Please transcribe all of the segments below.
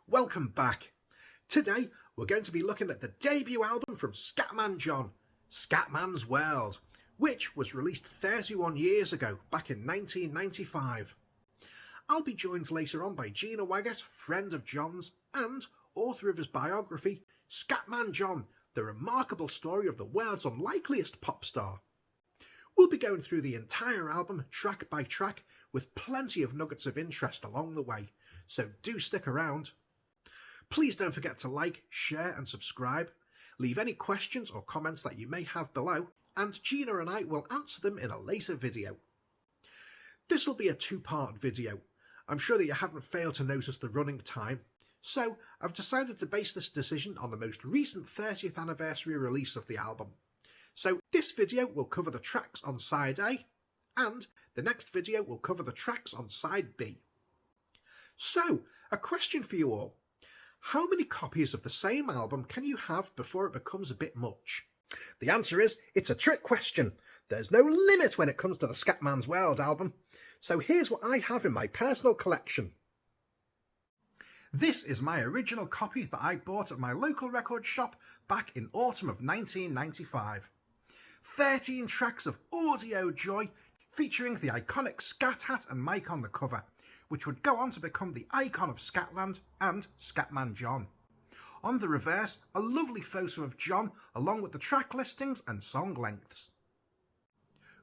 Welcome back. Today we're going to be looking at the debut album from Scatman John, Scatman's World, which was released 31 years ago, back in 1995. I'll be joined later on by Gina Waggott, friend of John's, and author of his biography, Scatman John, the remarkable story of the world's unlikeliest pop star. We'll be going through the entire album track by track with plenty of nuggets of interest along the way, so do stick around. Please don't forget to like, share and subscribe. Leave any questions or comments that you may have below, and Gina and I will answer them in a later video. This will be a two-part video. I'm sure that you haven't failed to notice the running time, so I've decided to base this decision on the most recent 30th anniversary release of the album. So this video will cover the tracks on side A, and the next video will cover the tracks on side B. So, a question for you all. How many copies of the same album can you have before it becomes a bit much? The answer is, it's a trick question. There's no limit when it comes to the Scatman's World album. So here's what I have in my personal collection. This is my original copy that I bought at my local record shop back in autumn of 1995. 13 tracks of audio joy featuring the iconic scat hat and mic on the cover, which would go on to become the icon of Scatland and Scatman John. On the reverse, a lovely photo of John along with the track listings and song lengths.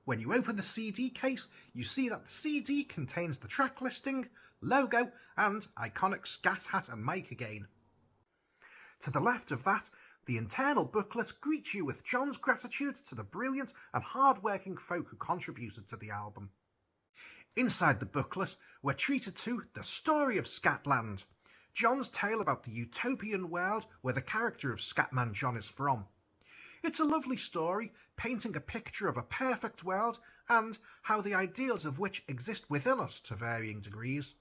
When you open the CD case, you see that the CD contains the track listing, logo and iconic scat hat and mic again. To the left of that, the internal booklet greets you with John's gratitude to the brilliant and hard-working folk who contributed to the album. Inside the booklet, we're treated to the story of Scatland, John's tale about the utopian world where the character of Scatman John is from. It's a lovely story, painting a picture of a perfect world and how the ideals of which exist within us to varying degrees.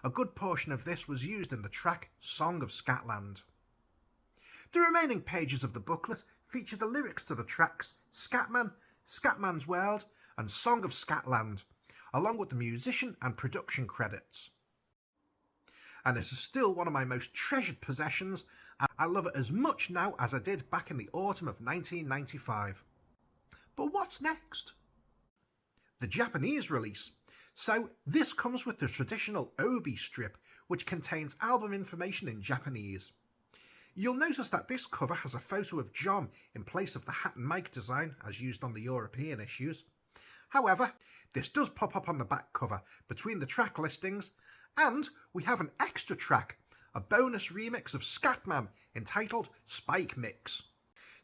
A good portion of this was used in the track Song of Scatland. The remaining pages of the booklet feature the lyrics to the tracks Scatman, Scatman's World and Song of Scatland, along with the musician and production credits. And it is still one of my most treasured possessions, and I love it as much now as I did back in the autumn of 1995. But what's next? The Japanese release. So this comes with the traditional obi strip, which contains album information in Japanese. You'll notice that this cover has a photo of John in place of the hat and mic design as used on the European issues. However, this does pop up on the back cover between the track listings, and we have an extra track, a bonus remix of Scatman entitled Spike Mix.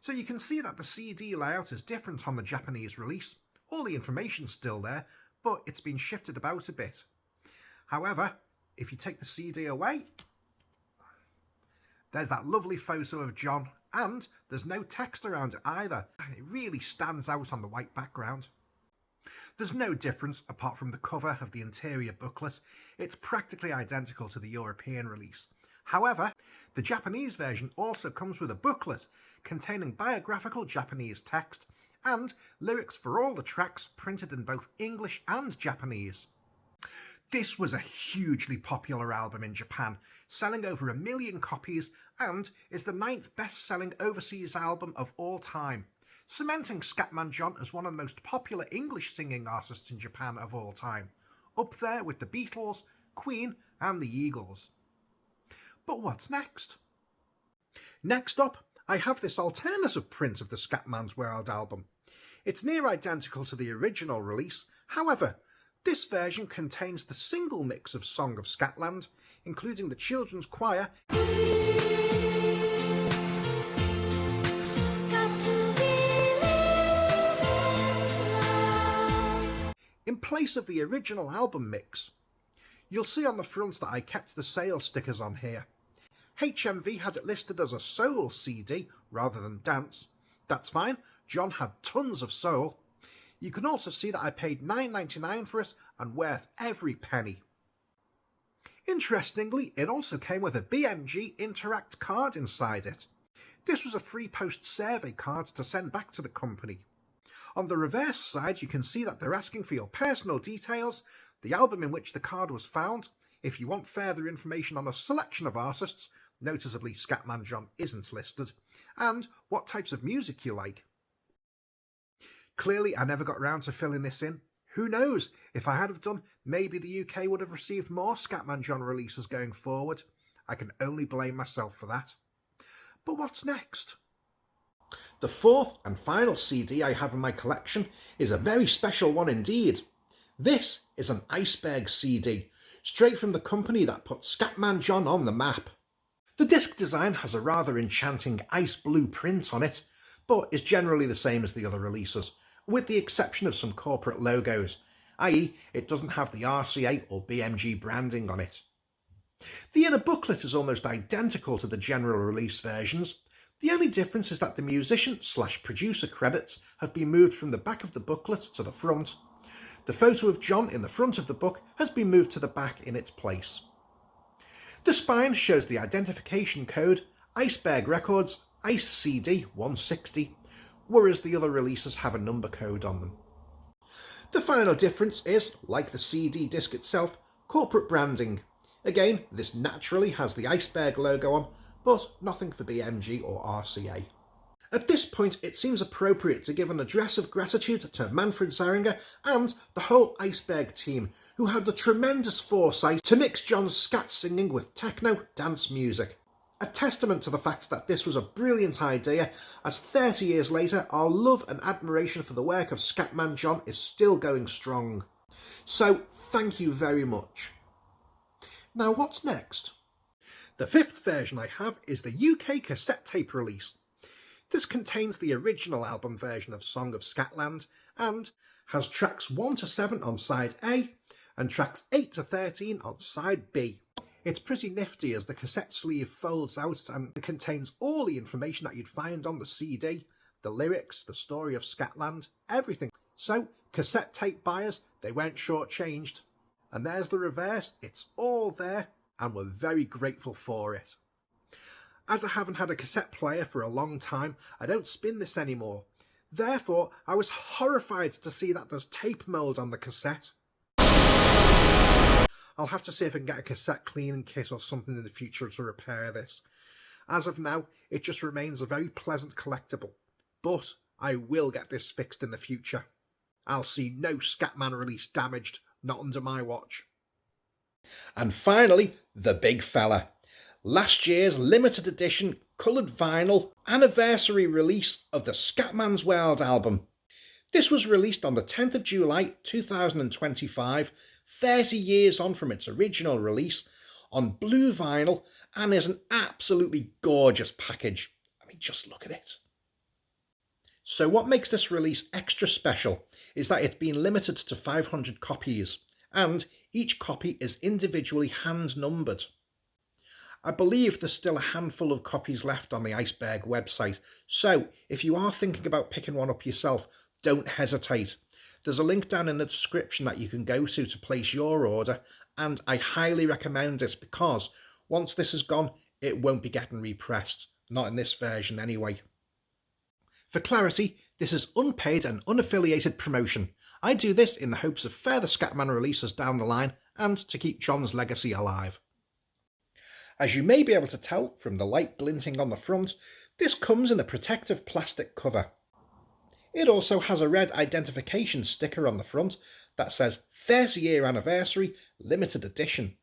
So you can see that the CD layout is different on the Japanese release. All the information's still there, but it's been shifted about a bit. However, if you take the CD away, there's that lovely photo of John, and there's no text around it either. It really stands out on the white background. There's no difference apart from the cover of the interior booklet. It's practically identical to the European release. However, the Japanese version also comes with a booklet containing biographical Japanese text and lyrics for all the tracks printed in both English and Japanese. This was a hugely popular album in Japan, selling over 1 million copies, and is the 9th best-selling overseas album of all time, cementing Scatman John as one of the most popular English singing artists in Japan of all time, up there with the Beatles, Queen and the Eagles. But what's next? Next up, I have this alternative print of the Scatman's World album. It's near identical to the original release, however, this version contains the single mix of Song of Scatland, including the children's choir, in place of the original album mix. You'll see on the front that I kept the sales stickers on here. HMV had it listed as a soul CD rather than dance. That's fine, John had tons of soul. You can also see that I paid $9.99 for it and worth every penny. Interestingly, it also came with a BMG Interact card inside it. This was a free post survey card to send back to the company. On the reverse side, you can see that they're asking for your personal details, the album in which the card was found, If you want further information on a selection of artists, noticeably Scatman John isn't listed, and what types of music you like. Clearly I never got round to filling this in. Who knows, if I had have done, maybe the UK would have received more Scatman John releases going forward. I can only blame myself for that. But what's next? The fourth and final CD I have in my collection is a very special one indeed. This is an Iceberg CD, straight from the company that put Scatman John on the map. The disc design has a rather enchanting ice blue print on it, but is generally the same as the other releases, with the exception of some corporate logos, i.e. it doesn't have the RCA or BMG branding on it. The inner booklet is almost identical to the general release versions. The only difference is that the musician/producer credits have been moved from the back of the booklet to the front. The photo of John in the front of the book has been moved to the back in its place. The spine shows the identification code Iceberg Records Ice CD 160, whereas the other releases have a number code on them. The final difference is, like the CD disc itself, corporate branding. Again, this naturally has the Iceberg logo on, but nothing for BMG or RCA. At this point, it seems appropriate to give an address of gratitude to Manfred Zaringer and the whole Iceberg team, who had the tremendous foresight to mix John's scat singing with techno dance music. A testament to the fact that this was a brilliant idea, as 30 years later, our love and admiration for the work of Scatman John is still going strong. So, thank you very much. Now, what's next? The fifth version I have is the UK cassette tape release. This contains the original album version of Song of Scatland and has tracks 1 to 7 on side A and tracks 8 to 13 on side B. It's pretty nifty as the cassette sleeve folds out and contains all the information that you'd find on the CD, the lyrics, the story of Scatland, everything. So, cassette tape buyers, they weren't shortchanged. And there's the reverse, it's all there, and we're very grateful for it. As I haven't had a cassette player for a long time, I don't spin this anymore. Therefore, I was horrified to see that there's tape mould on the cassette. I'll have to see if I can get a cassette cleaning kit or something in the future to repair this. As of now, it just remains a very pleasant collectible, but I will get this fixed in the future. I'll see no Scatman release damaged, not under my watch. And finally, the big fella. Last year's limited edition coloured vinyl anniversary release of the Scatman's World album. This was released on the 10th of July 2025, 30 years on from its original release, on blue vinyl, and is an absolutely gorgeous package. I mean, just look at it. So what makes this release extra special is that it's been limited to 500 copies, and each copy is individually hand-numbered. I believe there's still a handful of copies left on the Iceberg website, so if you are thinking about picking one up yourself, don't hesitate. There's a link down in the description that you can go to place your order, and I highly recommend it because once this is gone, it won't be getting repressed. Not in this version anyway. For clarity, this is unpaid and unaffiliated promotion. I do this in the hopes of further Scatman releases down the line and to keep John's legacy alive. As you may be able to tell from the light glinting on the front, this comes in a protective plastic cover. It also has a red identification sticker on the front that says 30-year anniversary limited edition.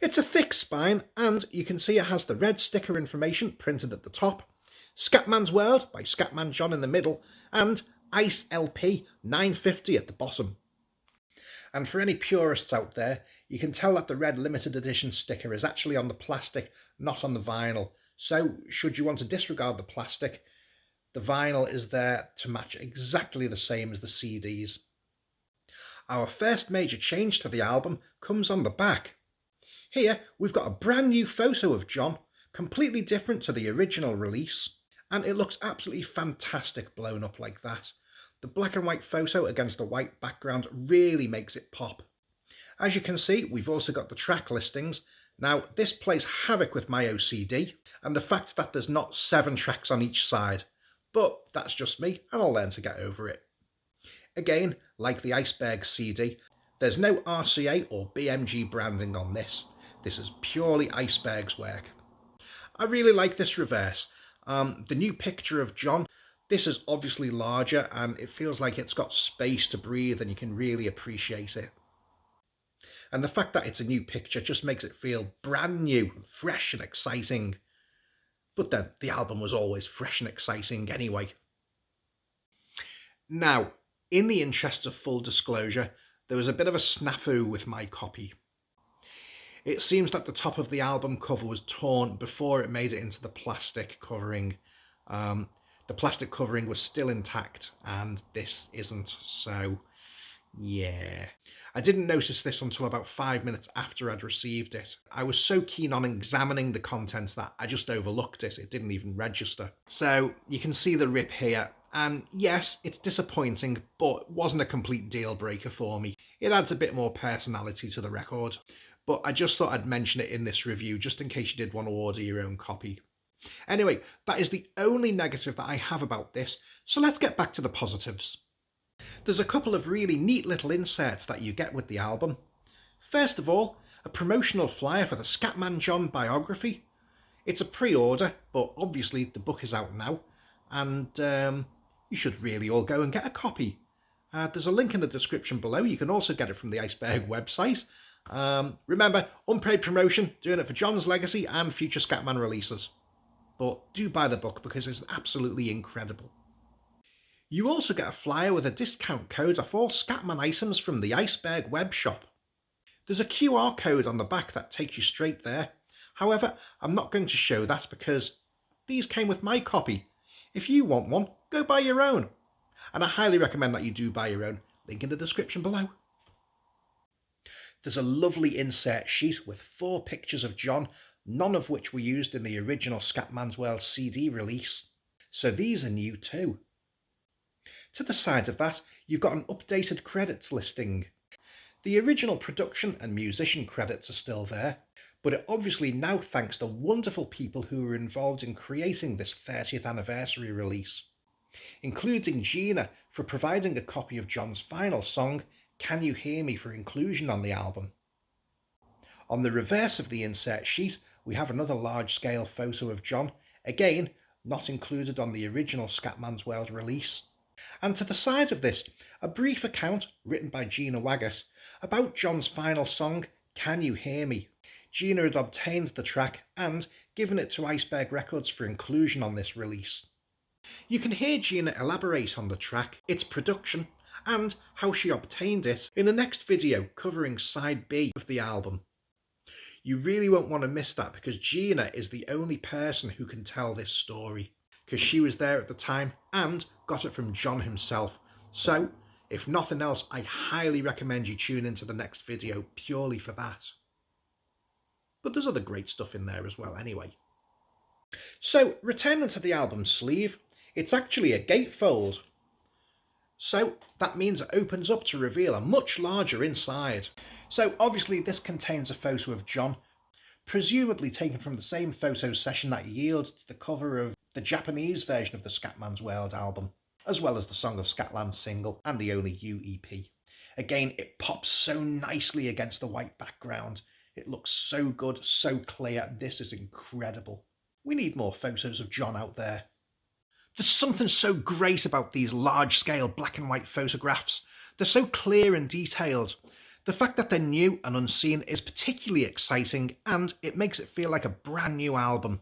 It's a thick spine and you can see it has the red sticker information printed at the top, Scatman's World by Scatman John in the middle, and Ice LP 950 at the bottom. And for any purists out there, you can tell that the red limited edition sticker is actually on the plastic, not on the vinyl. So, should you want to disregard the plastic, the vinyl is there to match exactly the same as the CDs. Our first major change to the album comes on the back. Here, we've got a brand new photo of John, completely different to the original release, and it looks absolutely fantastic blown up like that. The black and white photo against the white background really makes it pop. As you can see, we've also got the track listings. Now, this plays havoc with my OCD and the fact that there's not 7 tracks on each side, but that's just me and I'll learn to get over it. Again, like the Iceberg CD, There's no RCA or BMG branding on this. This is purely Iceberg's work. I really like this reverse. The new picture of John, this is obviously larger and it feels like it's got space to breathe and you can really appreciate it. And the fact that it's a new picture just makes it feel brand new, fresh and exciting. But then the album was always fresh and exciting anyway. Now, in the interest of full disclosure, there was a bit of a snafu with my copy. It seems that the top of the album cover was torn before it made it into the plastic covering. The plastic covering was still intact and this isn't, so yeah. I didn't notice this until about 5 minutes after I'd received it. I was so keen on examining the contents that I just overlooked it. It didn't even register. So you can see the rip here. And yes, it's disappointing, but it wasn't a complete deal breaker for me. It adds a bit more personality to the record. But I just thought I'd mention it in this review, just in case you did want to order your own copy. Anyway, that is the only negative that I have about this, so let's get back to the positives. There's a couple of really neat little inserts that you get with the album. First of all, a promotional flyer for the Scatman John biography. It's a pre-order, but obviously the book is out now, and you should really all go and get a copy. There's a link in the description below. You can also get it from the Iceberg website. Remember, unpaid promotion, doing it for John's legacy and future Scatman releases. But do buy the book because it's absolutely incredible. You also get a flyer with a discount code off all Scatman items from the Iceberg web shop. There's a QR code on the back that takes you straight there. However, I'm not going to show that because these came with my copy. If you want one, go buy your own. And I highly recommend that you do buy your own. Link in the description below. There's a lovely insert sheet with 4 pictures of John, none of which were used in the original Scatman's World CD release. So these are new too. To the side of that, you've got an updated credits listing. The original production and musician credits are still there, but it obviously now thanks the wonderful people who were involved in creating this 30th anniversary release, including Gina for providing a copy of John's final song, Can You Hear Me, for inclusion on the album. On the reverse of the insert sheet, we have another large-scale photo of John, again not included on the original Scatman's World release. And to the side of this, a brief account written by Gina Waggott about John's final song, Can You Hear Me? Gina had obtained the track and given it to Iceberg Records for inclusion on this release. You can hear Gina elaborate on the track, its production, and how she obtained it in the next video covering side B of the album. You really won't want to miss that because Gina is the only person who can tell this story, because she was there at the time and got it from John himself. So, if nothing else, I highly recommend you tune into the next video purely for that. But there's other great stuff in there as well anyway. So, returning to the album sleeve, it's actually a gatefold. So, that means it opens up to reveal a much larger inside. So, obviously this contains a photo of John, presumably taken from the same photo session that yielded to the cover of the Japanese version of the Scatman's World album, as well as the Song of Scatland single and the Only You EP. Again, it pops so nicely against the white background. It looks so good, so clear. This is incredible. We need more photos of John out there. There's something so great about these large-scale black and white photographs. They're so clear and detailed. The fact that they're new and unseen is particularly exciting, and it makes it feel like a brand new album.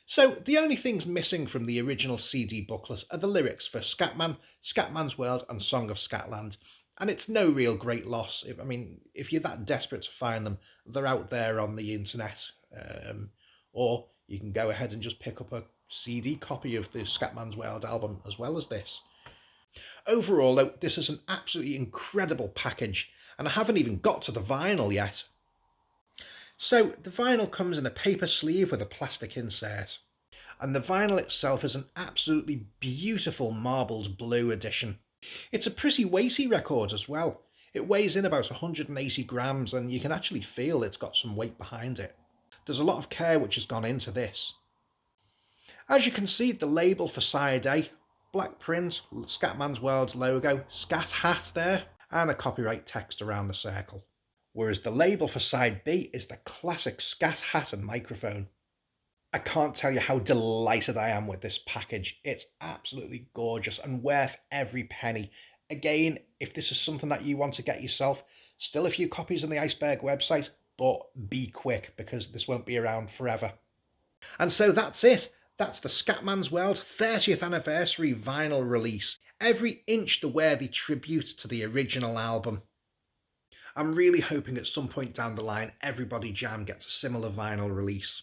So the only things missing from the original CD booklet are the lyrics for Scatman, Scatman's World and Song of Scatland, and it's no real great loss. If you're that desperate to find them, they're out there on the internet, or you can go ahead and just pick up a CD copy of the Scatman's World album as well as this. Overall though, this is an absolutely incredible package, and I haven't even got to the vinyl yet. So the vinyl comes in a paper sleeve with a plastic insert, and the vinyl itself is an absolutely beautiful marbled blue edition. It's a pretty weighty record as well. It weighs in about 180 grams and you can actually feel it's got some weight behind it. There's a lot of care which has gone into this. As you can see, the label for side A, black print, Scatman's World logo, Scat hat there, and a copyright text around the circle. Whereas the label for side B is the classic scat hat and microphone. I can't tell you how delighted I am with this package. It's absolutely gorgeous and worth every penny. Again, if this is something that you want to get yourself, still a few copies on the Iceberg website, but be quick because this won't be around forever. And so that's it. That's the Scatman's World 30th anniversary vinyl release. Every inch the worthy tribute to the original album. I'm really hoping at some point down the line Everybody Jam gets a similar vinyl release.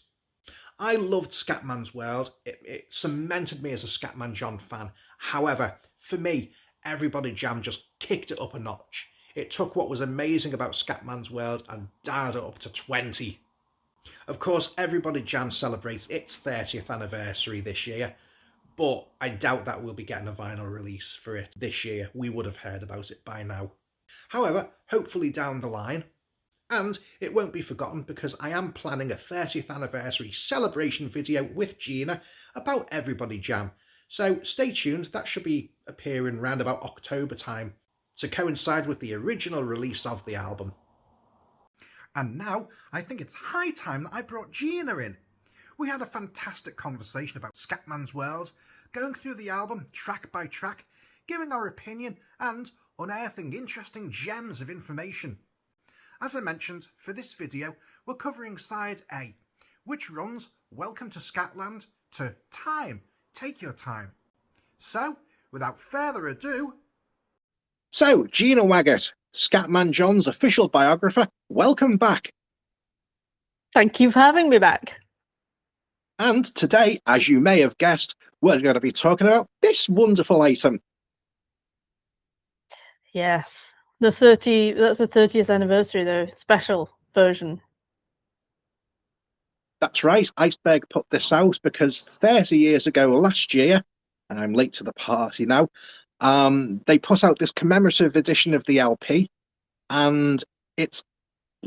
I loved Scatman's World. It cemented me as a Scatman John fan. However, for me, Everybody Jam just kicked it up a notch. It took what was amazing about Scatman's World and dialed it up to 20. Of course, Everybody Jam celebrates its 30th anniversary this year, but I doubt that we'll be getting a vinyl release for it this year. We would have heard about it by now. However, hopefully down the line. And it won't be forgotten because I am planning a 30th anniversary celebration video with Gina about Everybody Jam. So stay tuned, that should be appearing around about October time to coincide with the original release of the album. And now I think it's high time that I brought Gina in. We had a fantastic conversation about Scatman's World, going through the album track by track, giving our opinion and unearthing interesting gems of information. As I mentioned, for this video, we're covering side A, which runs Welcome to Scatland to Time, Take Your Time. So, without further ado... So, Gina Waggott, Scatman John's official biographer, welcome back. Thank you for having me back. And today, as you may have guessed, we're going to be talking about this wonderful item. Yes. That's the 30th anniversary, though, special version. That's right. Iceberg put this out because 30 years ago last year, and I'm late to the party now, they put out this commemorative edition of the LP, and it's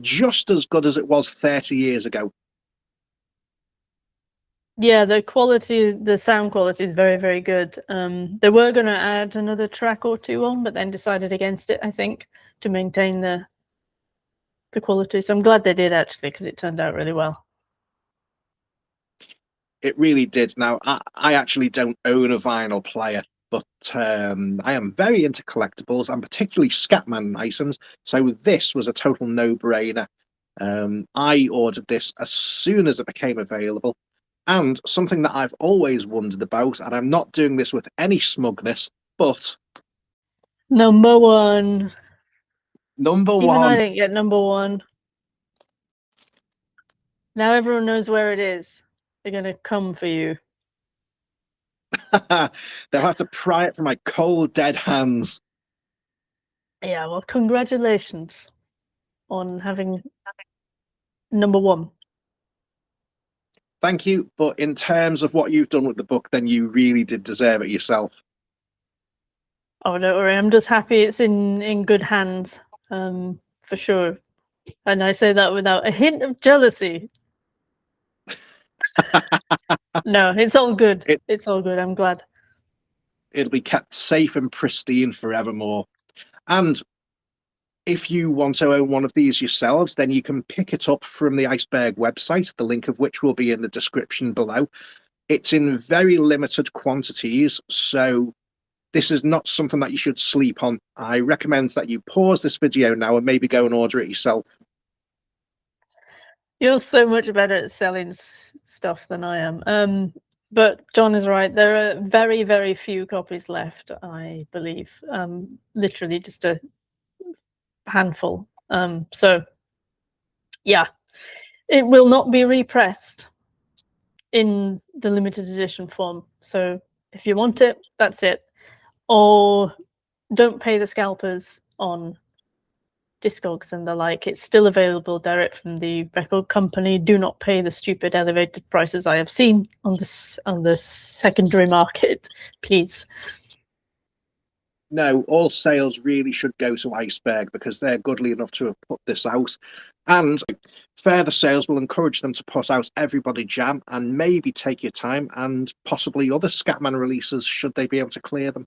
just as good as it was 30 years ago. Yeah, the sound quality is very, very good. They were going to add another track or two on, but then decided against it, I think, to maintain the quality. So I'm glad they did, actually, because it turned out really well. It really did. Now, I actually don't own a vinyl player, but I am very into collectibles and particularly Scatman items, so this was a total no-brainer. I ordered this as soon as it became available. And something that I've always wondered about, and I'm not doing this with any smugness, but... Number one. Number one. Even I didn't get number one. Now everyone knows where it is. They're going to come for you. They'll have to pry it from my cold, dead hands. Yeah, well, congratulations on having number one. Thank you, but in terms of what you've done with the book, then you really did deserve it yourself. Oh, don't worry, I'm just happy it's in good hands, for sure. And I say that without a hint of jealousy. No, it's all good. It's all good, I'm glad. It'll be kept safe and pristine forevermore. And if you want to own one of these yourselves, then you can pick it up from the Iceberg website, the link of which will be in the description below. It's in very limited quantities, so this is not something that you should sleep on. I recommend that you pause this video now and maybe go and order it yourself. You're so much better at selling stuff than I am. But John is right. There are very, very few copies left, I believe. Literally just a handful. So yeah, it will not be repressed in the limited edition form. So if you want it, that's it. Or don't pay the scalpers on Discogs and the like. It's still available direct from the record company. Do not pay the stupid elevated prices I have seen on the secondary market, please. No, all sales really should go to Iceberg because they're goodly enough to have put this out. And further sales will encourage them to put out Everybody Jam and maybe Take Your Time and possibly other Scatman releases should they be able to clear them.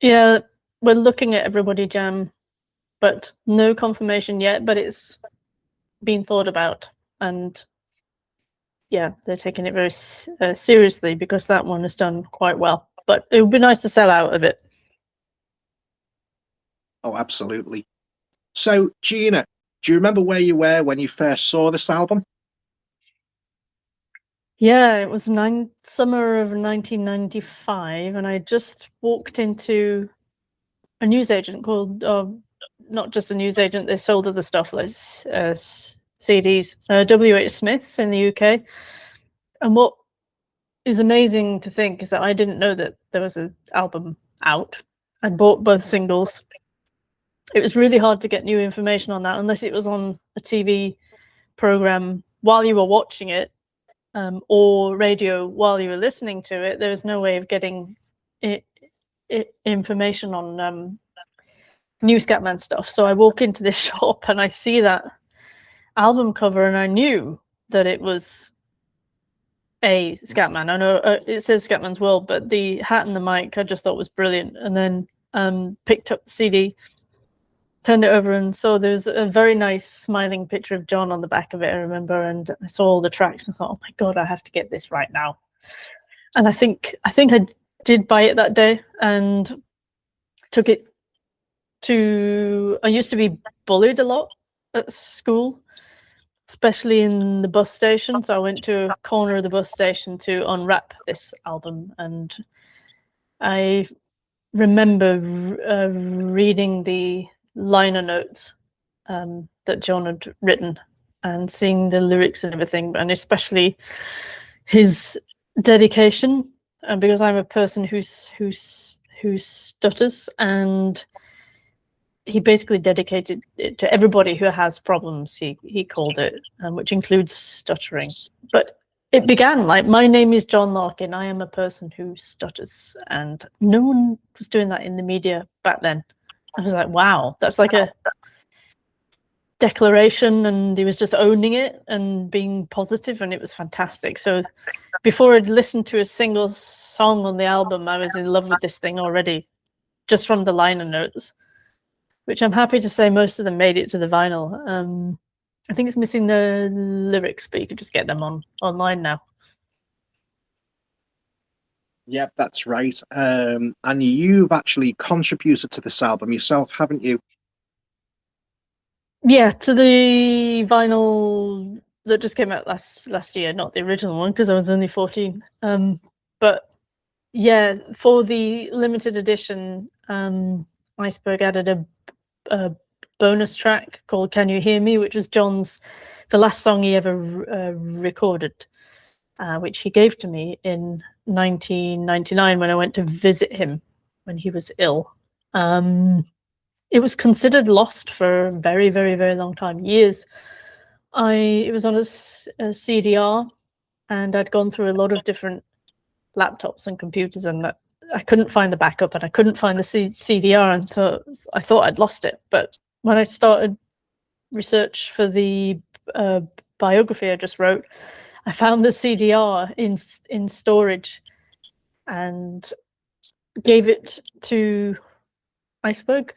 Yeah, we're looking at Everybody Jam, but no confirmation yet, but it's been thought about. And yeah, they're taking it very seriously because that one has done quite well. But it would be nice to sell out of it. Oh, absolutely. So, Gina, do you remember where you were when you first saw this album? Yeah, it was summer of 1995, and I just walked into a newsagent called, not just a newsagent, they sold other stuff like CDs, WH Smith's in the UK. And what is amazing to think is that I didn't know that there was an album out. I bought both singles. It was really hard to get new information on that unless it was on a TV program while you were watching it, or radio while you were listening to it. There was no way of getting information on new Scatman stuff. So I walk into this shop and I see that album cover, and I knew that it was a Scatman. I know it says Scatman's World, but the hat and the mic I just thought was brilliant. And then picked up the CD, turned it over, and saw there's a very nice smiling picture of John on the back of it, I remember. And I saw all the tracks and thought, oh my God, I have to get this right now. And I think I did buy it that day and took it to, I used to be bullied a lot at school, especially in the bus station. So I went to a corner of the bus station to unwrap this album. And I remember reading the liner notes that John had written and seeing the lyrics and everything, and especially his dedication. And because I'm a person who stutters, and he basically dedicated it to everybody who has problems, he called it, which includes stuttering. But it began like, my name is John Larkin, I am a person who stutters. And no one was doing that in the media back then. I was like, wow, that's like a declaration, and he was just owning it and being positive, and it was fantastic. So before I'd listened to a single song on the album, I was in love with this thing already, just from the liner notes, which I'm happy to say most of them made it to the vinyl. I think it's missing the lyrics, but you can just get them online now. Yep, that's right. And you've actually contributed to this album yourself, haven't you? Yeah, to the vinyl that just came out last year, not the original one because I was only 14. But yeah, for the limited edition, Iceberg added a bonus track called "Can You Hear Me," which was the last song he ever recorded, which he gave to me in 1999 when I went to visit him when he was ill. It was considered lost for a very, very, very long time, years. It was on a CDR, and I'd gone through a lot of different laptops and computers, and I couldn't find the backup, and I couldn't find the CDR, and so I thought I'd lost it. But when I started research for the biography I just wrote, I found the CDR in storage and gave it to Iceberg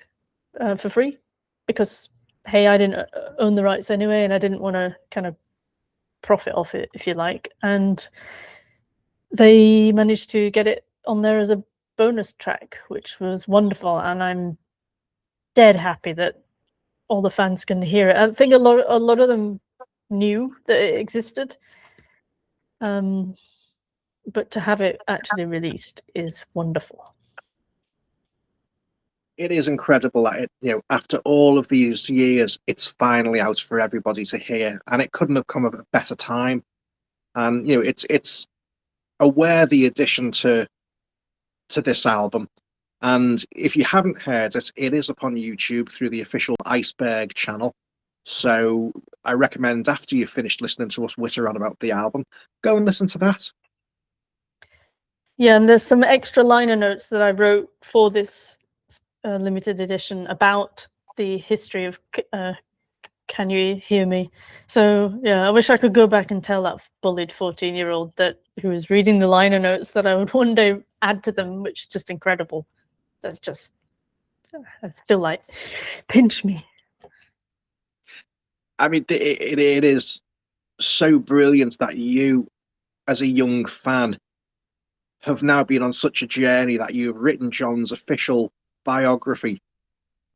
for free, because hey, I didn't own the rights anyway, and I didn't want to kind of profit off it, if you like. And they managed to get it on there as a bonus track, which was wonderful, and I'm dead happy that all the fans can hear it. I think a lot of them knew that it existed, but to have it actually released is wonderful. It is incredible that after all of these years, it's finally out for everybody to hear, and it couldn't have come at a better time. And it's a worthy addition to this album. And if you haven't heard it, it is upon YouTube through the official Iceberg channel. So I recommend, after you've finished listening to us witter on about the album, go and listen to that. Yeah, and there's some extra liner notes that I wrote for this limited edition about the history of Can You Hear Me? So yeah, I wish I could go back and tell that bullied 14-year-old who was reading the liner notes that I would one day add to them, which is just incredible. That's just I still like, pinch me. I mean, it is so brilliant that you, as a young fan, have now been on such a journey that you've written John's official biography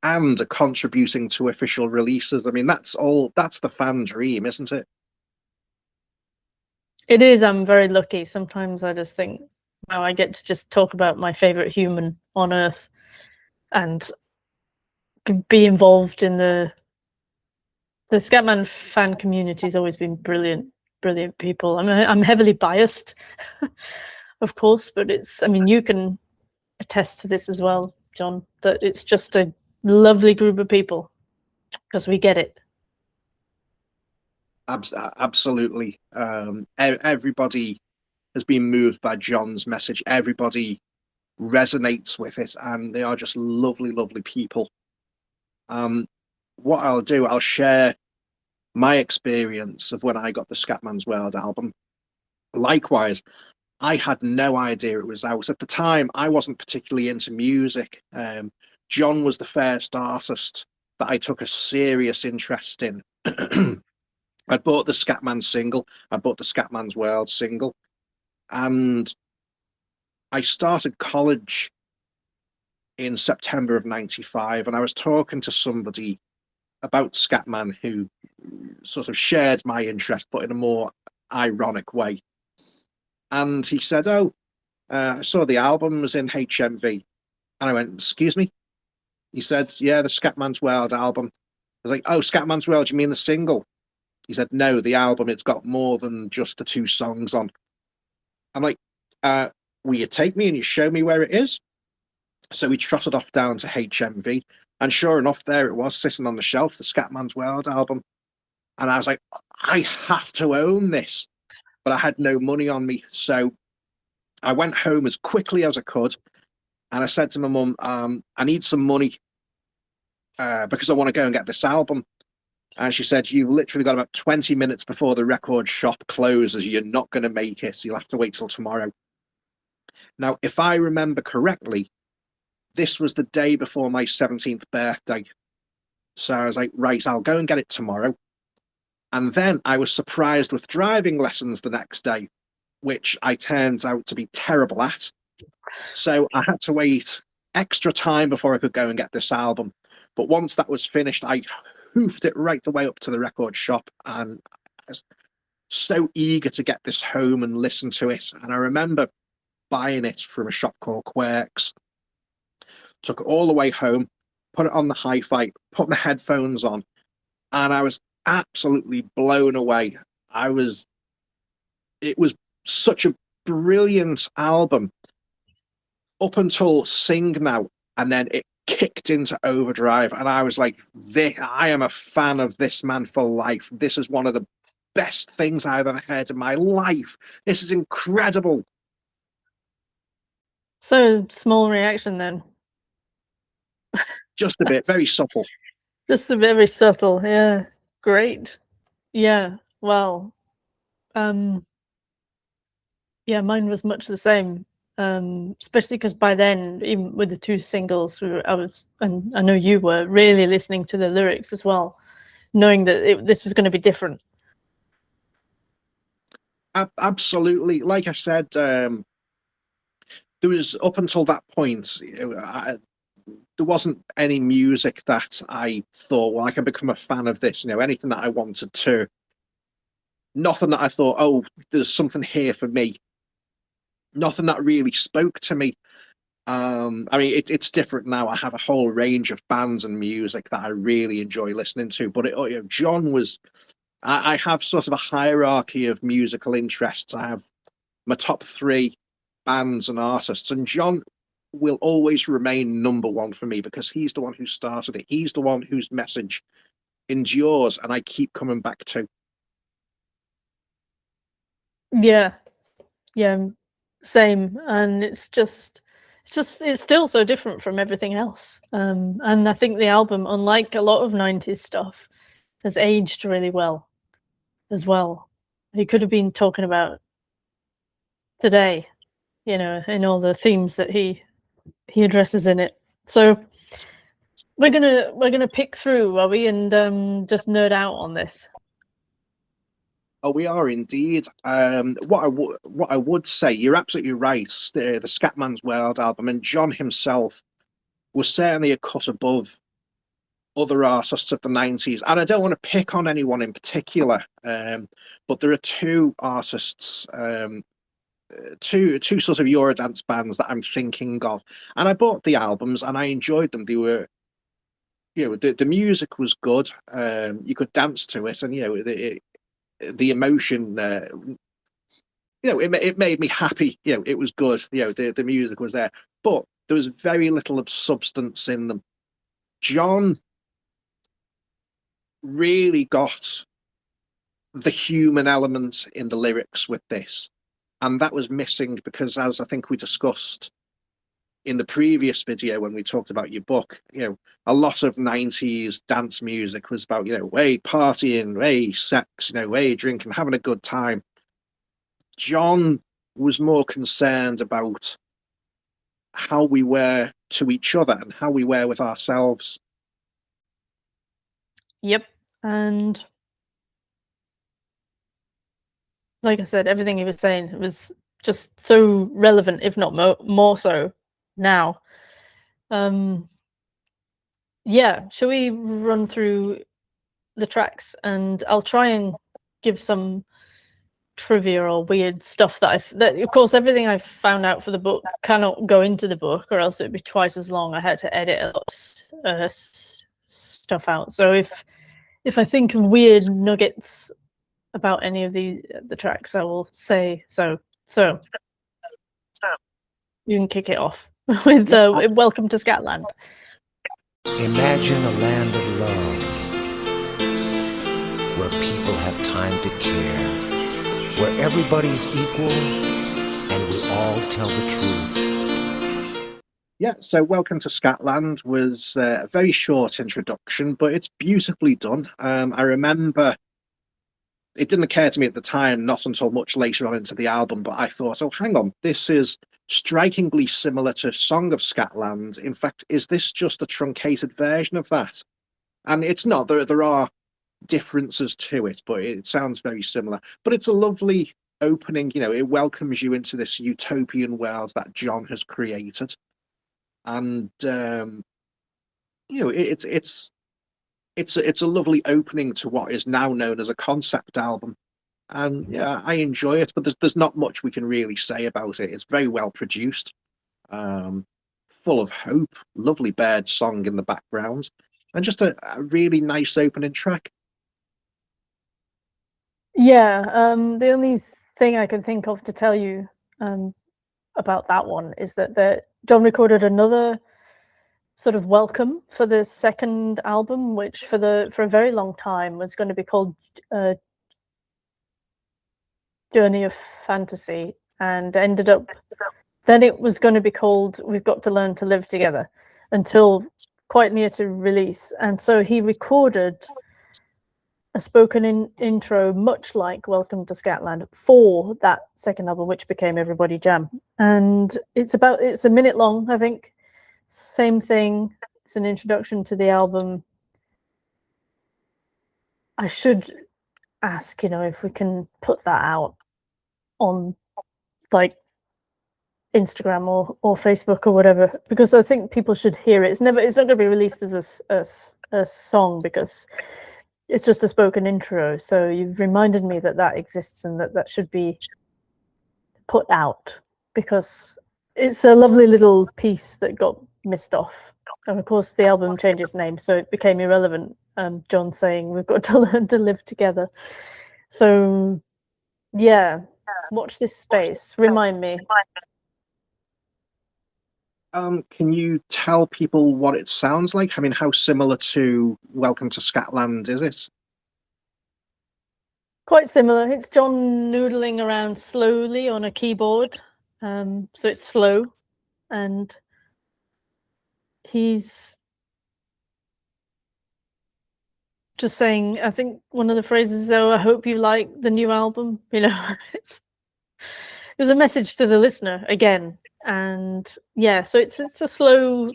and are contributing to official releases. I mean, that's the fan dream, isn't it? It is. I'm very lucky. Sometimes I just think, wow, I get to just talk about my favorite human on earth and be involved in the Scatman fan community. Has always been brilliant people. I'm heavily biased, of course, but I mean, you can attest to this as well, John, that it's just a lovely group of people because we get it. Absolutely. Everybody has been moved by John's message. Everybody resonates with it, and they are just lovely people. What I'll do, I'll share my experience of when I got the Scatman's World album. Likewise, I had no idea it was out. At the time, I wasn't particularly into music. John was the first artist that I took a serious interest in. I bought the Scatman single, I bought the Scatman's World single, and I started college in September of '95, and I was talking to somebody about Scatman who sort of shared my interest, but in a more ironic way. And he said, "Oh, I saw the album was in HMV." And I went, "Excuse me?" He said, "Yeah, the Scatman's World album." I was like, "Oh, Scatman's World, you mean the single?" He said, "No, the album, it's got more than just the 2 songs on." I'm like, "Will you take me and you show me where it is?" So we trotted off down to HMV, and sure enough, there it was, sitting on the shelf, the Scatman's World album. And I was like, I have to own this. But I had no money on me. So I went home as quickly as I could. And I said to my mum, I need some money because I want to go and get this album. And she said, "You've literally got about 20 minutes before the record shop closes. You're not going to make it. So you'll have to wait till tomorrow." Now, if I remember correctly, this was the day before my 17th birthday. So I was like, right, I'll go and get it tomorrow. And then I was surprised with driving lessons the next day, which I turned out to be terrible at. So I had to wait extra time before I could go and get this album. But once that was finished, I hoofed it right the way up to the record shop, and I was so eager to get this home and listen to it. And I remember buying it from a shop called Quirks, took it all the way home, put it on the hi-fi, put my headphones on, and I was absolutely blown away. It was such a brilliant album up until Sing Now, and then it kicked into overdrive, and I was like, I am a fan of this man for life. This is one of the best things I've ever heard in my life. This is incredible. So small reaction then. Just a bit, very subtle. Just a very subtle, yeah. Great. Yeah, well, yeah, mine was much the same. Especially because by then, even with the 2 singles, I was, and I know you were, really listening to the lyrics as well, knowing that this was going to be different. Absolutely. Like I said, there was, up until that point, there wasn't any music that I thought, well, I can become a fan of this. Anything that I wanted to. Nothing that I thought, oh, there's something here for me. Nothing that really spoke to me. I mean, it's different now. I have a whole range of bands and music that I really enjoy listening to. But John was. I have sort of a hierarchy of musical interests. I have my top 3 bands and artists, and John will always remain number 1 for me because he's the one who started it. He's the one whose message endures, and I keep coming back to. Yeah, same. And it's still so different from everything else. And I think the album, unlike a lot of 90s stuff, has aged really well as well. He could have been talking about today, in all the themes that he addresses in it. So we're gonna pick through, are we, and just nerd out on this? Oh, we are indeed. What I would say, you're absolutely right. The Scatman's World album, and John himself was certainly a cut above other artists of the 90s. And I don't want to pick on anyone in particular, but there are two artists, two sort of Eurodance bands that I'm thinking of. And I bought the albums and I enjoyed them. They were, the music was good. You could dance to it, and the emotion, it made me happy. It was good. The music was there, but there was very little of substance in them. John really got the human element in the lyrics with this, and that was missing because, as I think we discussed in the previous video when we talked about your book, a lot of 90s dance music was about, way partying, way sex, way drinking, having a good time. John was more concerned about how we were to each other and how we were with ourselves. Yep. And like I said, everything he was saying was just so relevant, if not more so now. Yeah, shall we run through the tracks, and I'll try and give some trivia or weird stuff that of course everything I found out for the book cannot go into the book, or else it'd be twice as long. I had to edit a lot of stuff out. So if I think of weird nuggets about any of the tracks, I will say so. So you can kick it off with Welcome to Scatland. Imagine a land of love, where people have time to care, where everybody's equal and we all tell the truth. Yeah, so Welcome to Scatland was a very short introduction, but it's beautifully done. I remember it didn't occur to me at the time, not until much later on into the album, but I thought, oh, hang on, this is strikingly similar to Song of Scatland. In fact, is this just a truncated version of that? And it's not. There are differences to it, but it sounds very similar. But it's a lovely opening. It welcomes you into this utopian world that John has created, and it's a lovely opening to what is now known as a concept album. And yeah, I enjoy it, but there's not much we can really say about it. It's very well produced, full of hope, lovely bird song in the background, and just a really nice opening track. Yeah, the only thing I can think of to tell you about that one is that John recorded another sort of welcome for the second album, which for a very long time was going to be called Journey of Fantasy, and ended up then it was going to be called We've Got to Learn to Live Together, until quite near to release. And so he recorded a spoken intro, much like Welcome to Scatland, for that second album, which became Everybody Jam. And it's a minute long, I think. Same thing. It's an introduction to the album. I should ask, if we can put that out on like Instagram or Facebook or whatever, because I think people should hear it. It's not going to be released as a song, because it's just a spoken intro. So you've reminded me that exists, and that should be put out, because it's a lovely little piece that got missed off. And of course the album changed its name, so it became irrelevant. John saying we've got to learn to live together. So yeah, watch this space. Remind me. Can you tell people what it sounds like? I mean, how similar to Welcome to Scatland is it? Quite similar. It's John noodling around slowly on a keyboard. So it's slow, and he's just saying, I think one of the phrases is, "Oh, I hope you like the new album." It was a message to the listener again. And yeah, so it's a slow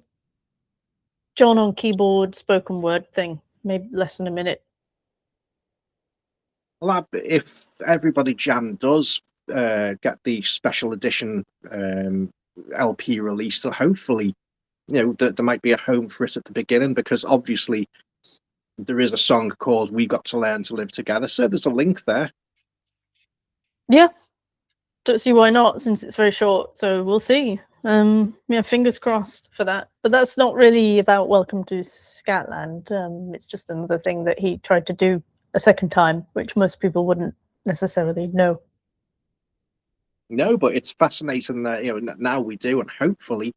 John on keyboard, spoken word thing, maybe less than a minute. Well, if Everybody Jam does get the special edition LP released, so hopefully, there might be a home for it at the beginning, because obviously there is a song called "We Got to Learn to Live Together," so there's a link there. Yeah, don't see why not, since it's very short. So we'll see. Yeah, fingers crossed for that. But that's not really about Welcome to Scatland. It's just another thing that he tried to do a second time, which most people wouldn't necessarily know. No, but it's fascinating that now we do, and hopefully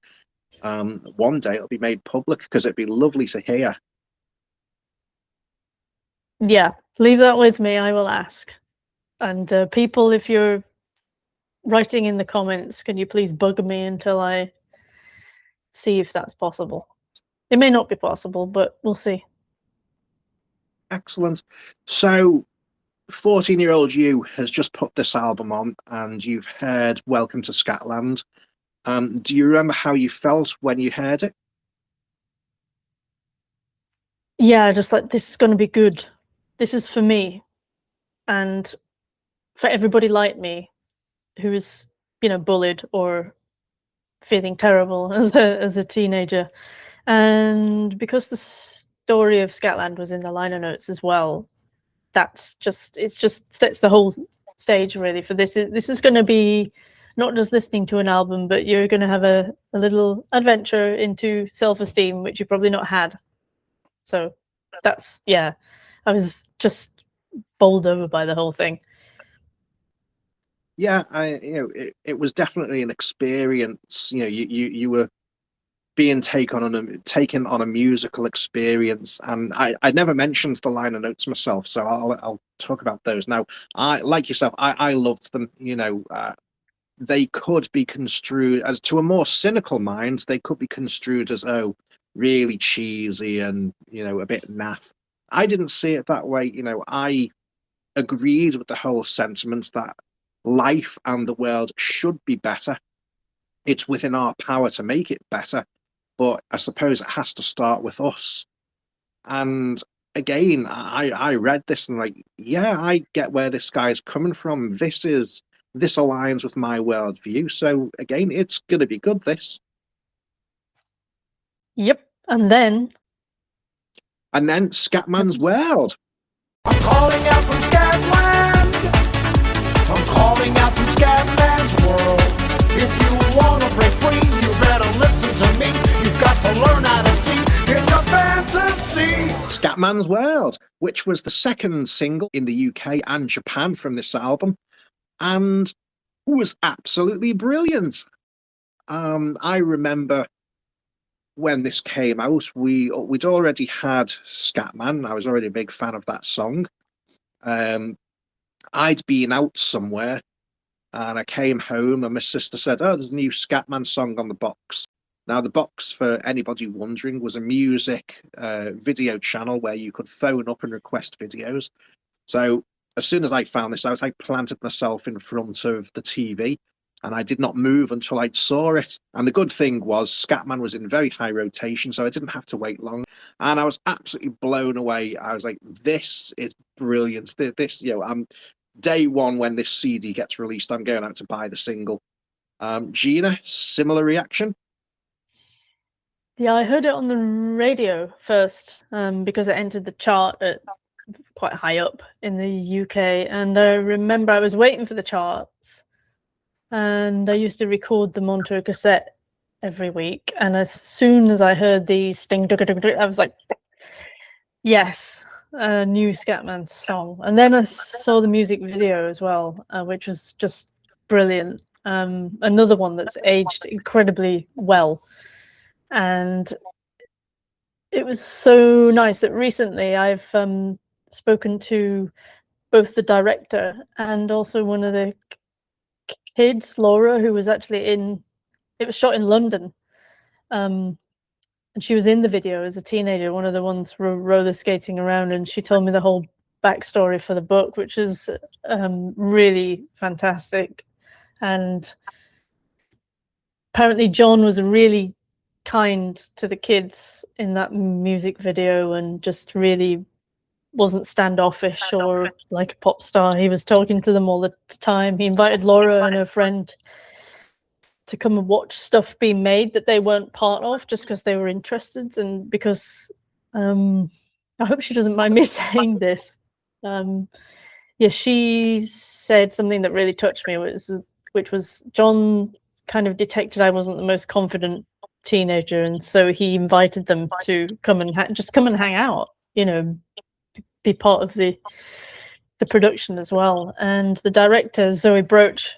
one day it'll be made public, because it'd be lovely to hear. Yeah, leave that with me. I will ask. And people, if you're writing in the comments, can you please bug me until I see if that's possible? It may not be possible, but we'll see. Excellent. So 14-year-old you has just put this album on, and you've heard Welcome to Scatland. Do you remember how you felt when you heard it? Yeah, just like, this is going to be good. This is for me. And for everybody like me who is, bullied or feeling terrible as a teenager. And because the story of Scatland was in the liner notes as well, it just sets the whole stage really for this. This is going to be not just listening to an album, but you're going to have a little adventure into self-esteem, which you've probably not had. So that's, yeah, I was just bowled over by the whole thing. Yeah, it was definitely an experience. You were being taken on a musical experience, and I never mentioned the liner notes myself, so I'll talk about those now. I, like yourself, I loved them. They could be construed as, to a more cynical mind, they could be construed as, oh, really cheesy and a bit naff. I didn't see it that way. I agreed with the whole sentiment that life and the world should be better. It's within our power to make it better, but I suppose it has to start with us. And again, I read this and yeah, I get where this guy's coming from. This aligns with my worldview. So again, it's gonna be good, this. Yep. And then Scatman's World. I'm calling out from Scatland. I'm calling out from Scatman's world. If you want to break free, you better listen to me. You've got to learn how to see in your fantasy. Scatman's World, which was the second single in the UK and Japan from this album, and was absolutely brilliant. I remember when this came out, we'd already had Scatman. I was already a big fan of that song. I'd been out somewhere, and I came home, and my sister said, "Oh, there's a new Scatman song on the box." Now, the box, for anybody wondering, was a music video channel where you could phone up and request videos. So as soon as I found this out, I planted myself in front of the TV, and I did not move until I saw it. And the good thing was Scatman was in very high rotation, so I didn't have to wait long. And I was absolutely blown away. I was like, this is brilliant. This, I'm day one when this CD gets released, I'm going out to buy the single. Gina, similar reaction? Yeah, I heard it on the radio first, because it entered the chart at quite high up in the UK. And I remember I was waiting for the charts, and I used to record them onto a cassette every week. And as soon as I heard the sting, I was like, yes, a new Scatman song. And then I saw the music video as well, which was just brilliant. Another one that's aged incredibly well. And it was so nice that recently I've spoken to both the director and also one of the kids, Laura, who was actually it was shot in London, and she was in the video as a teenager, one of the ones roller skating around, and she told me the whole backstory for the book, which is really fantastic. And apparently John was a really kind to the kids in that music video and just really wasn't standoffish or like a pop star. He was talking to them all the time. He invited Laura and her friend to come and watch stuff being made that they weren't part of just because they were interested, and because I hope she doesn't mind me saying this. Yeah, she said something that really touched me, which was John kind of detected I wasn't the most confident teenager, and so he invited them to come and just come and hang out, you know, be part of the production as well. And the director, Zoe Broach,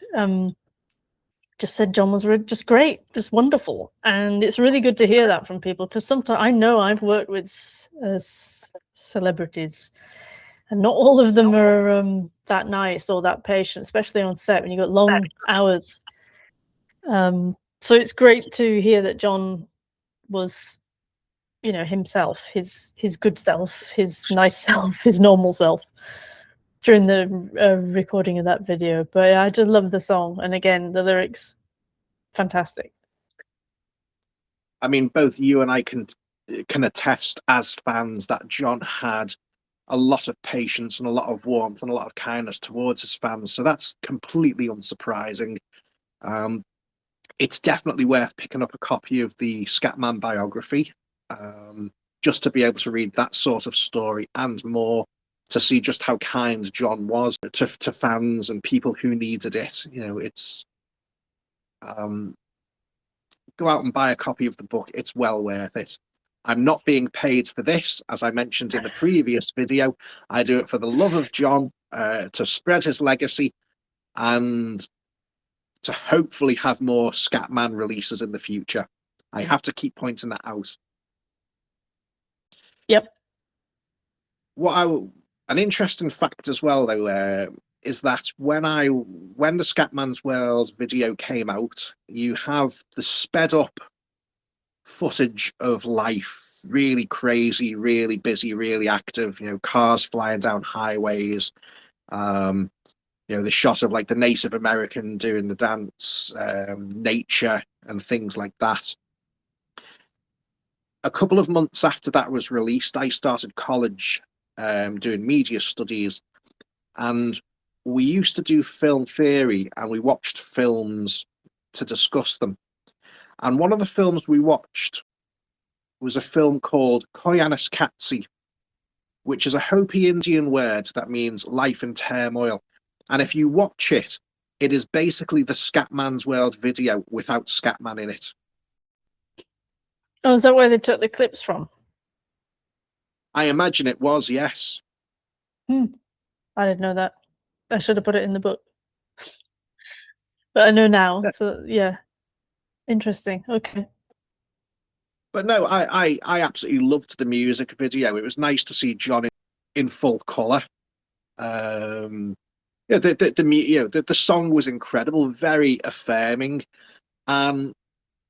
just said John was just great, just wonderful. And it's really good to hear that from people, because sometimes I know I've worked with celebrities and not all of them are that nice or that patient, especially on set when you've got long hours. So it's great to hear that John was, you know, himself, his good self, his nice self, his normal self during the recording of that video. But I just love the song, and again, the lyrics, fantastic. I mean, both you and I can attest as fans that John had a lot of patience and a lot of warmth and a lot of kindness towards his fans. So that's completely unsurprising. It's definitely worth picking up a copy of the Scatman biography, just to be able to read that sort of story and more, to see just how kind John was to fans and people who needed it. You know, it's go out and buy a copy of the book. It's well worth it. I'm not being paid for this, as I mentioned in the previous video. I do it for the love of John, to spread his legacy, and to hopefully have more Scatman releases in the future. I have to keep pointing that out. Yep. An interesting fact as well, though, is that when the Scatman's World video came out, you have the sped up footage of life, really crazy, really busy, really active, you know, cars flying down highways, you know, the shot of like the Native American doing the dance, nature and things like that. A couple of months after that was released, I started college, doing media studies, and we used to do film theory, and we watched films to discuss them. And one of the films we watched was a film called Koyaanisqatsi, which is a Hopi Indian word that means life in turmoil. And if you watch it, it is basically the Scatman's World video without Scatman in it. Oh, is that where they took the clips from? I imagine it was, yes. I didn't know that. I should have put it in the book. But I know now, so yeah. Interesting. Okay. But no, I absolutely loved the music video. It was nice to see John in full colour. Yeah, the song was incredible, very affirming. And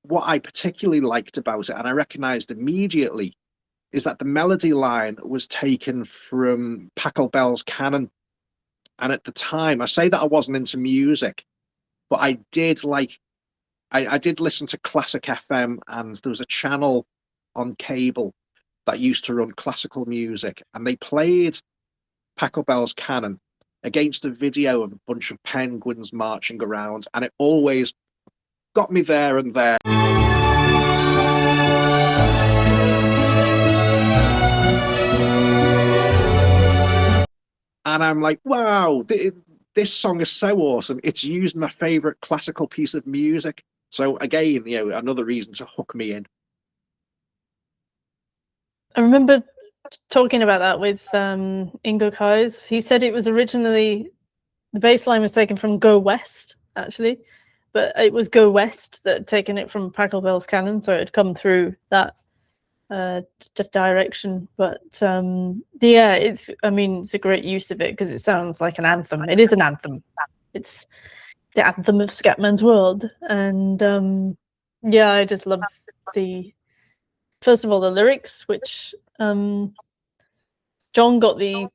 what I particularly liked about it, and I recognised immediately, is that the melody line was taken from Pachelbel's Canon. And at the time, I say that I wasn't into music, but I did listen to Classic FM, and there was a channel on cable that used to run classical music, and they played Pachelbel's Canon against a video of a bunch of penguins marching around, and it always got me there and there. And I'm like, wow, this song is so awesome. It's used my favourite classical piece of music. So again, you know, another reason to hook me in. I remember talking about that with Ingo Kais. He said it was originally, the bass line was taken from Go West, actually, but it was Go West that had taken it from Pachelbel's Canon, so it had come through that direction. But yeah, it's a great use of it because it sounds like an anthem. It is an anthem. It's the anthem of Scatman's World. And yeah, I just love first of all, the lyrics, which John got the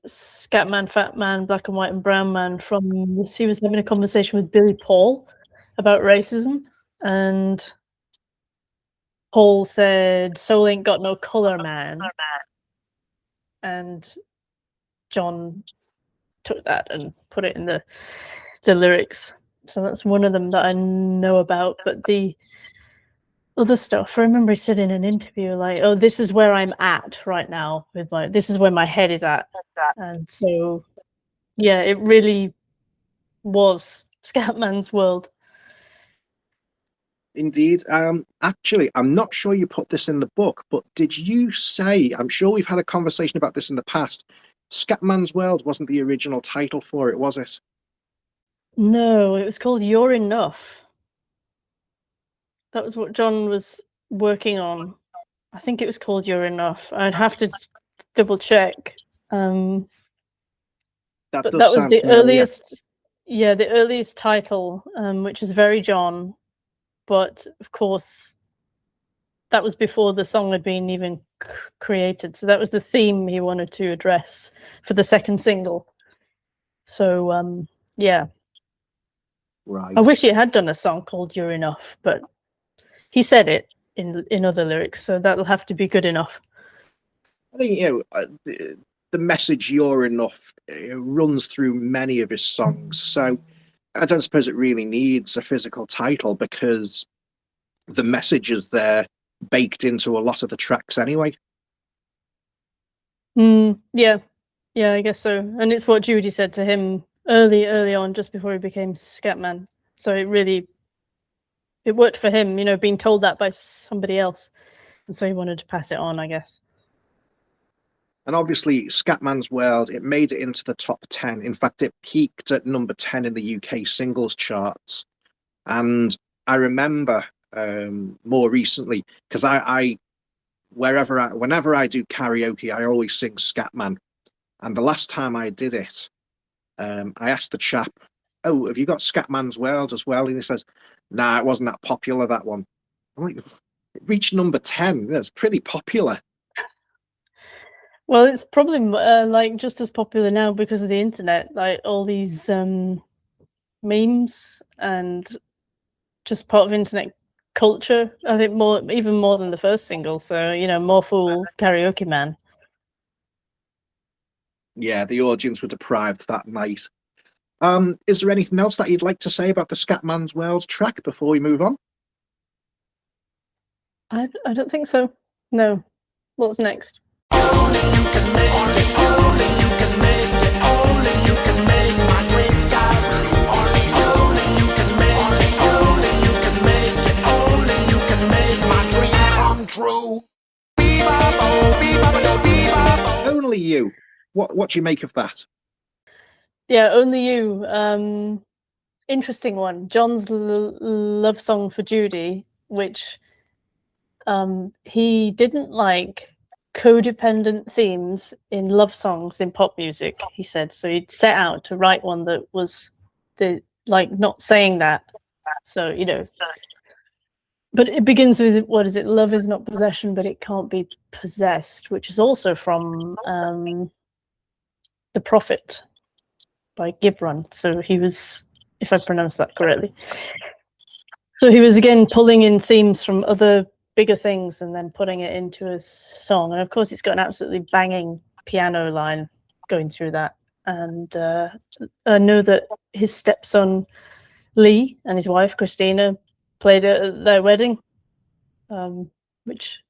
Scatman, Fat Man, Black and White and Brown Man from this. He was having a conversation with Billy Paul about racism, and Paul said, "Soul ain't got no color, man," and John took that and put it in the lyrics. So that's one of them that I know about. But the other stuff, I remember he said in an interview, like, "Oh, this is where I'm at right now with this is where my head is at," and so yeah, it really was Scatman's world. Indeed. Actually, I'm not sure you put this in the book, but did you say, I'm sure we've had a conversation about this in the past, Scatman's World wasn't the original title for it, was it? No, it was called You're Enough. That was what John was working on. I think it was called You're Enough. I'd have to double check. But that was the earliest, the earliest title, which is very John. But of course, that was before the song had been even created. So that was the theme he wanted to address for the second single. So yeah. Right. I wish he had done a song called You're Enough, but he said it in other lyrics, so that'll have to be good enough. I think, the message "You're Enough" runs through many of his songs, so I don't suppose it really needs a physical title because the message is there baked into a lot of the tracks anyway. Yeah, I guess so. And it's what Judy said to him early on, just before he became Scatman. So it worked for him, being told that by somebody else. And so he wanted to pass it on, I guess. And obviously, Scatman's World, it made it into the top 10. In fact, it peaked at number 10 in the UK singles charts. And I remember more recently, because whenever I do karaoke, I always sing Scatman. And the last time I did it, I asked the chap, "Oh, have you got Scatman's World as well?" And he says, "Nah, it wasn't that popular, that one." I'm like, it reached number 10. That's pretty popular. Well, it's probably like just as popular now because of the internet, like all these memes and just part of internet culture. I think even more than the first single. So more fool karaoke man. Yeah, the audience were deprived that night. Is there anything else that you'd like to say about the Scatman's World track before we move on? I don't think so. No. What's next? Only You. What do you make of that? Yeah, Only You. Interesting one. John's love song for Judy, which he didn't like codependent themes in love songs in pop music, he said. So he'd set out to write one that was not saying that. So, but it begins with, what is it? Love is not possession, but it can't be possessed, which is also from The Prophet by Gibran. So he was, if I pronounce that correctly. So he was again pulling in themes from other bigger things and then putting it into a song. And of course, it's got an absolutely banging piano line going through that. And I know that his stepson Lee and his wife Christina played it at their wedding, which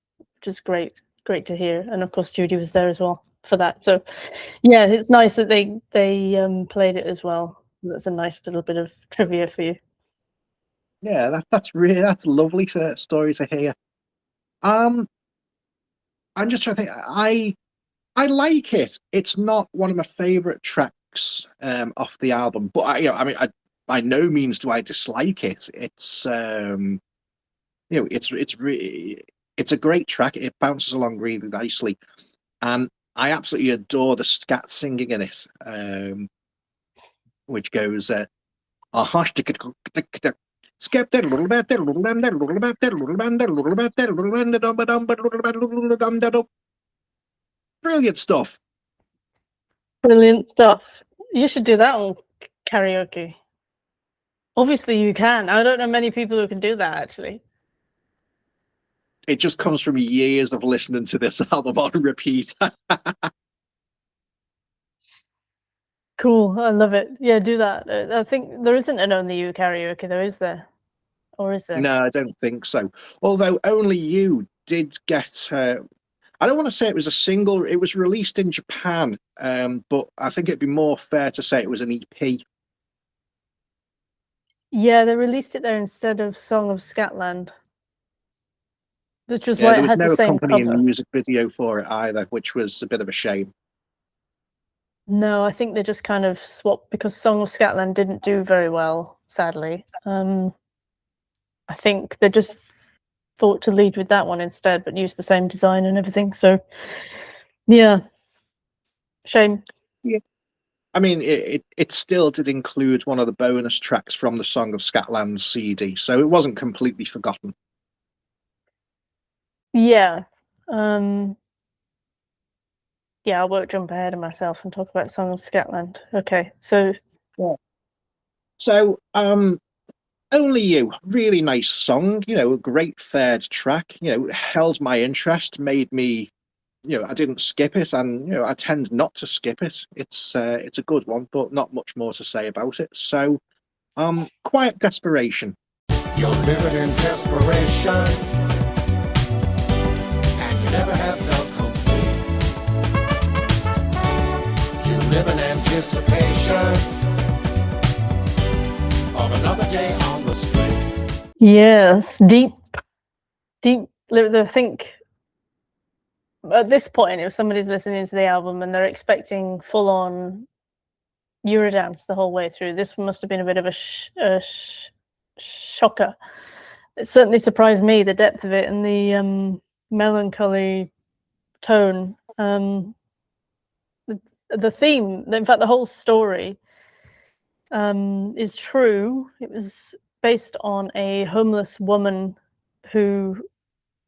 is great to hear. And of course, Judy was there as well for that. So yeah, it's nice that they played it as well. That's a nice little bit of trivia for you. Yeah, that's lovely story to hear. I'm just trying to think. I like it. It's not one of my favorite tracks off the album, but I by no means do I dislike it. It's it's a great track. It bounces along really nicely, and I absolutely adore the scat singing in it, which goes brilliant stuff. Brilliant stuff. You should do that on karaoke. Obviously you can. I don't know many people who can do that, actually. it just comes from years of listening to this album on repeat. Cool, I love it. Yeah, do that. I think there isn't an Only You karaoke, though, is there? Or is there? No, I don't think so. Although Only You did get, I don't want to say it was a single, it was released in Japan, but I think it'd be more fair to say it was an EP. Yeah, they released it there instead of Song of Scatland, which was Yeah, why there it was had no the same accompanying cover. music video for it either, which was a bit of a shame. No, I think they just kind of swapped because Song of Scatland didn't do very well, sadly. I think they just thought to lead with that one instead, but use the same design and everything. So, yeah, shame. Yeah. I mean, it still did include one of the bonus tracks from the Song of Scatland's CD, so it wasn't completely forgotten. Yeah. Yeah, I won't jump ahead of myself and talk about Song of Scatland. Okay, so So, Only You, really nice song, a great third track, held my interest, made me, I didn't skip it, and, I tend not to skip it. It's a good one, but not much more to say about it. So, Quiet Desperation. You're living in desperation, and you never have felt complete. You live in anticipation of another day on the street. yes, deep. I think at this point, if somebody's listening to the album and they're expecting full-on Eurodance the whole way through, this must have been a bit of a shocker. It certainly surprised me, the depth of it and the melancholy tone. The theme, in fact, the whole story is true. It was based on a homeless woman who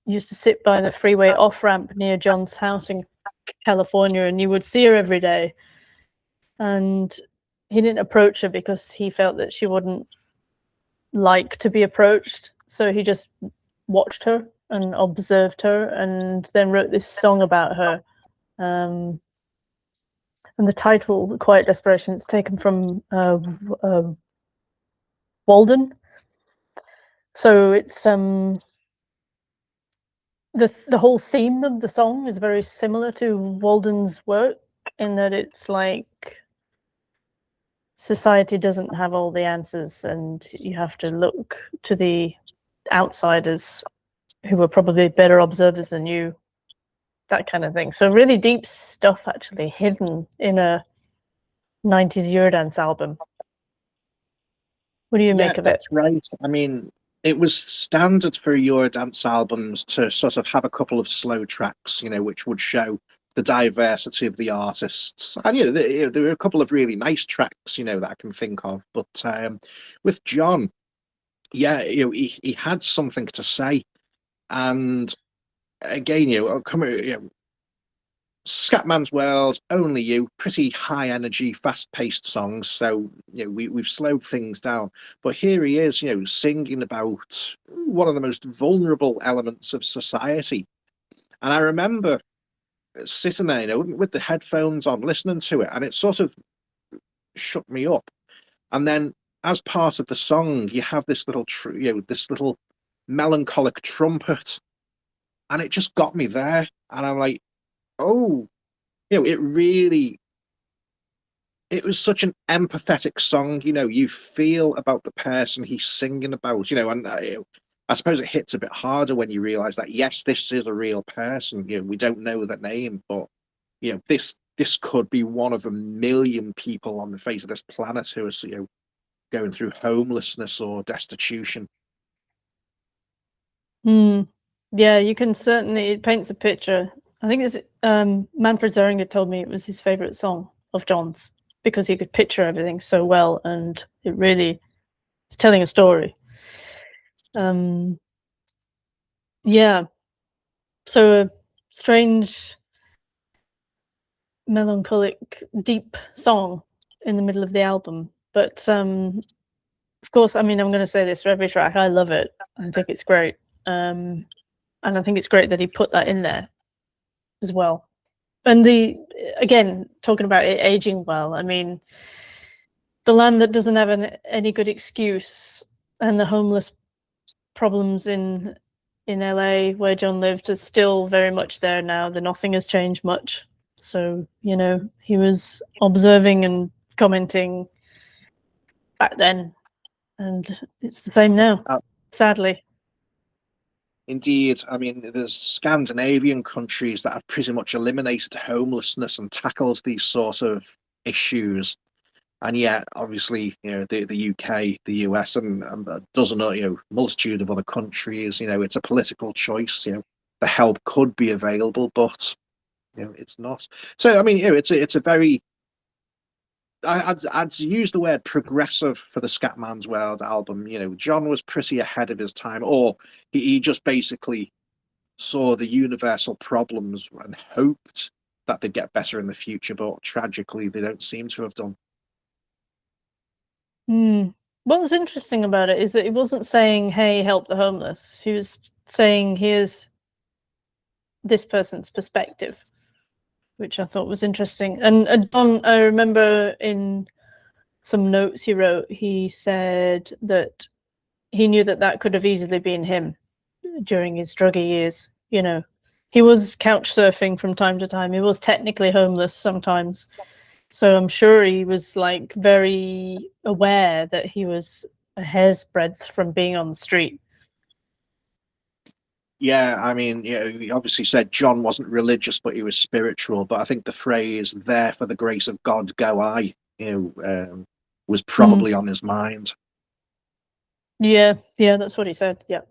used to sit by the freeway off-ramp near John's house in California, and you would see her every day. And he didn't approach her because he felt that she wouldn't like to be approached. So he just watched her and observed her and then wrote this song about her. And the title, The Quiet Desperation, is taken from Walden. So it's the whole theme of the song is very similar to Walden's work in that it's like society doesn't have all the answers and you have to look to the outsiders who are probably better observers than you, that kind of thing. So really deep stuff actually hidden in a 90s Eurodance album. What do you make of it? That's right. I mean, it was standard for Eurodance albums to sort of have a couple of slow tracks, which would show the diversity of the artists. And there were a couple of really nice tracks, that I can think of. But with John, he had something to say. And again, Scatman's World, Only You, pretty high energy, fast paced songs. So, we've slowed things down. But here he is, singing about one of the most vulnerable elements of society. And I remember sitting there, with the headphones on, listening to it, and it sort of shook me up. And then, as part of the song, you have this little, this little melancholic trumpet, and it just got me there. And I'm like, oh, it was such an empathetic song. You feel about the person he's singing about. And I suppose it hits a bit harder when you realize that, yes, this is a real person. We don't know the name, but this could be one of a million people on the face of this planet who are going through homelessness or destitution. Yeah, you can certainly, it paints a picture. I think it's Manfred Zeringer told me it was his favorite song of John's because he could picture everything so well, and it really is telling a story. Yeah, so a strange, melancholic, deep song in the middle of the album. But of course, I mean, I'm going to say this for every track. I love it. I think it's great. And I think it's great that he put that in there as well. And again, talking about it aging well, I mean, the land that doesn't have any good excuse, and the homeless problems in LA where John lived is still very much there now. Nothing has changed much. So, he was observing and commenting back then, and it's the same now, sadly. Indeed. I mean, there's Scandinavian countries that have pretty much eliminated homelessness and tackled these sort of issues. And yet, obviously, the UK, the US, and a dozen, multitude of other countries, it's a political choice. The help could be available, but it's not. So, I mean, it's a very, I'd use the word progressive for the Scatman's World album. John was pretty ahead of his time, or he just basically saw the universal problems and hoped that they'd get better in the future, but tragically, they don't seem to have done. What was interesting about it is that he wasn't saying, hey, help the homeless. He was saying, here's this person's perspective, which I thought was interesting. And Don, I remember in some notes he wrote, he said that he knew that could have easily been him during his druggy years. He was couch surfing from time to time. He was technically homeless sometimes. So I'm sure he was like very aware that he was a hair's breadth from being on the street. Yeah, I mean, he obviously said John wasn't religious, but he was spiritual. But I think the phrase "there for the grace of God go I," was probably on his mind. Yeah, that's what he said. Yeah.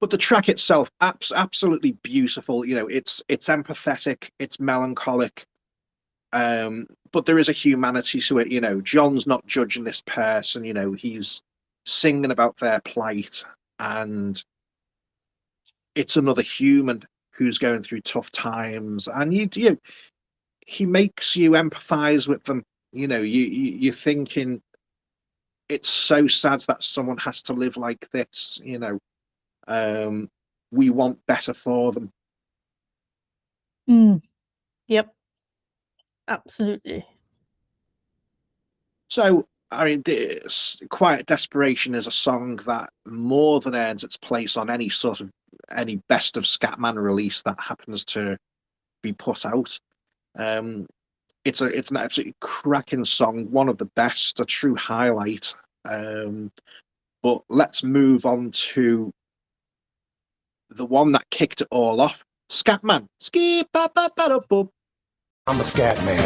But the track itself, absolutely beautiful. It's empathetic, it's melancholic. But there is a humanity to it. John's not judging this person. He's singing about their plight, and it's another human who's going through tough times, and he makes you empathize with them. You're thinking it's so sad that someone has to live like this. We want better for them. Yep. Absolutely. So, I mean, Quiet Desperation is a song that more than earns its place on any best of Scatman release that happens to be put out. It's an absolutely cracking song, one of the best, a true highlight. But let's move on to the one that kicked it all off, Scatman. I'm a Scatman.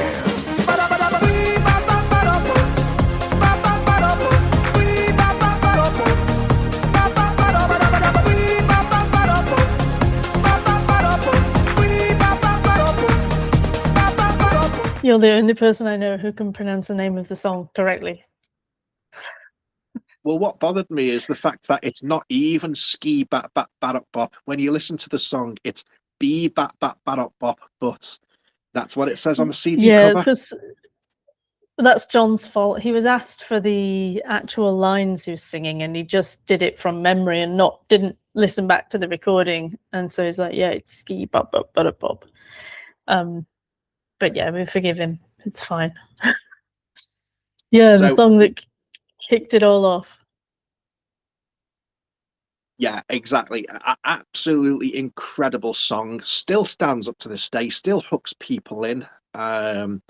You're the only person I know who can pronounce the name of the song correctly. Well, what bothered me is the fact that it's not even ski bat bat bat up bop. When you listen to the song, it's bee bat bat bat up bop, but that's what it says on the CD cover. Because that's John's fault. He was asked for the actual lines he was singing, and he just did it from memory and didn't listen back to the recording. And so he's like, "Yeah, it's ski bop bop but up bop." But yeah, we forgive him. It's fine. The song that kicked it all off. Yeah, exactly. Absolutely incredible song. Still stands up to this day. Still hooks people in. Wow,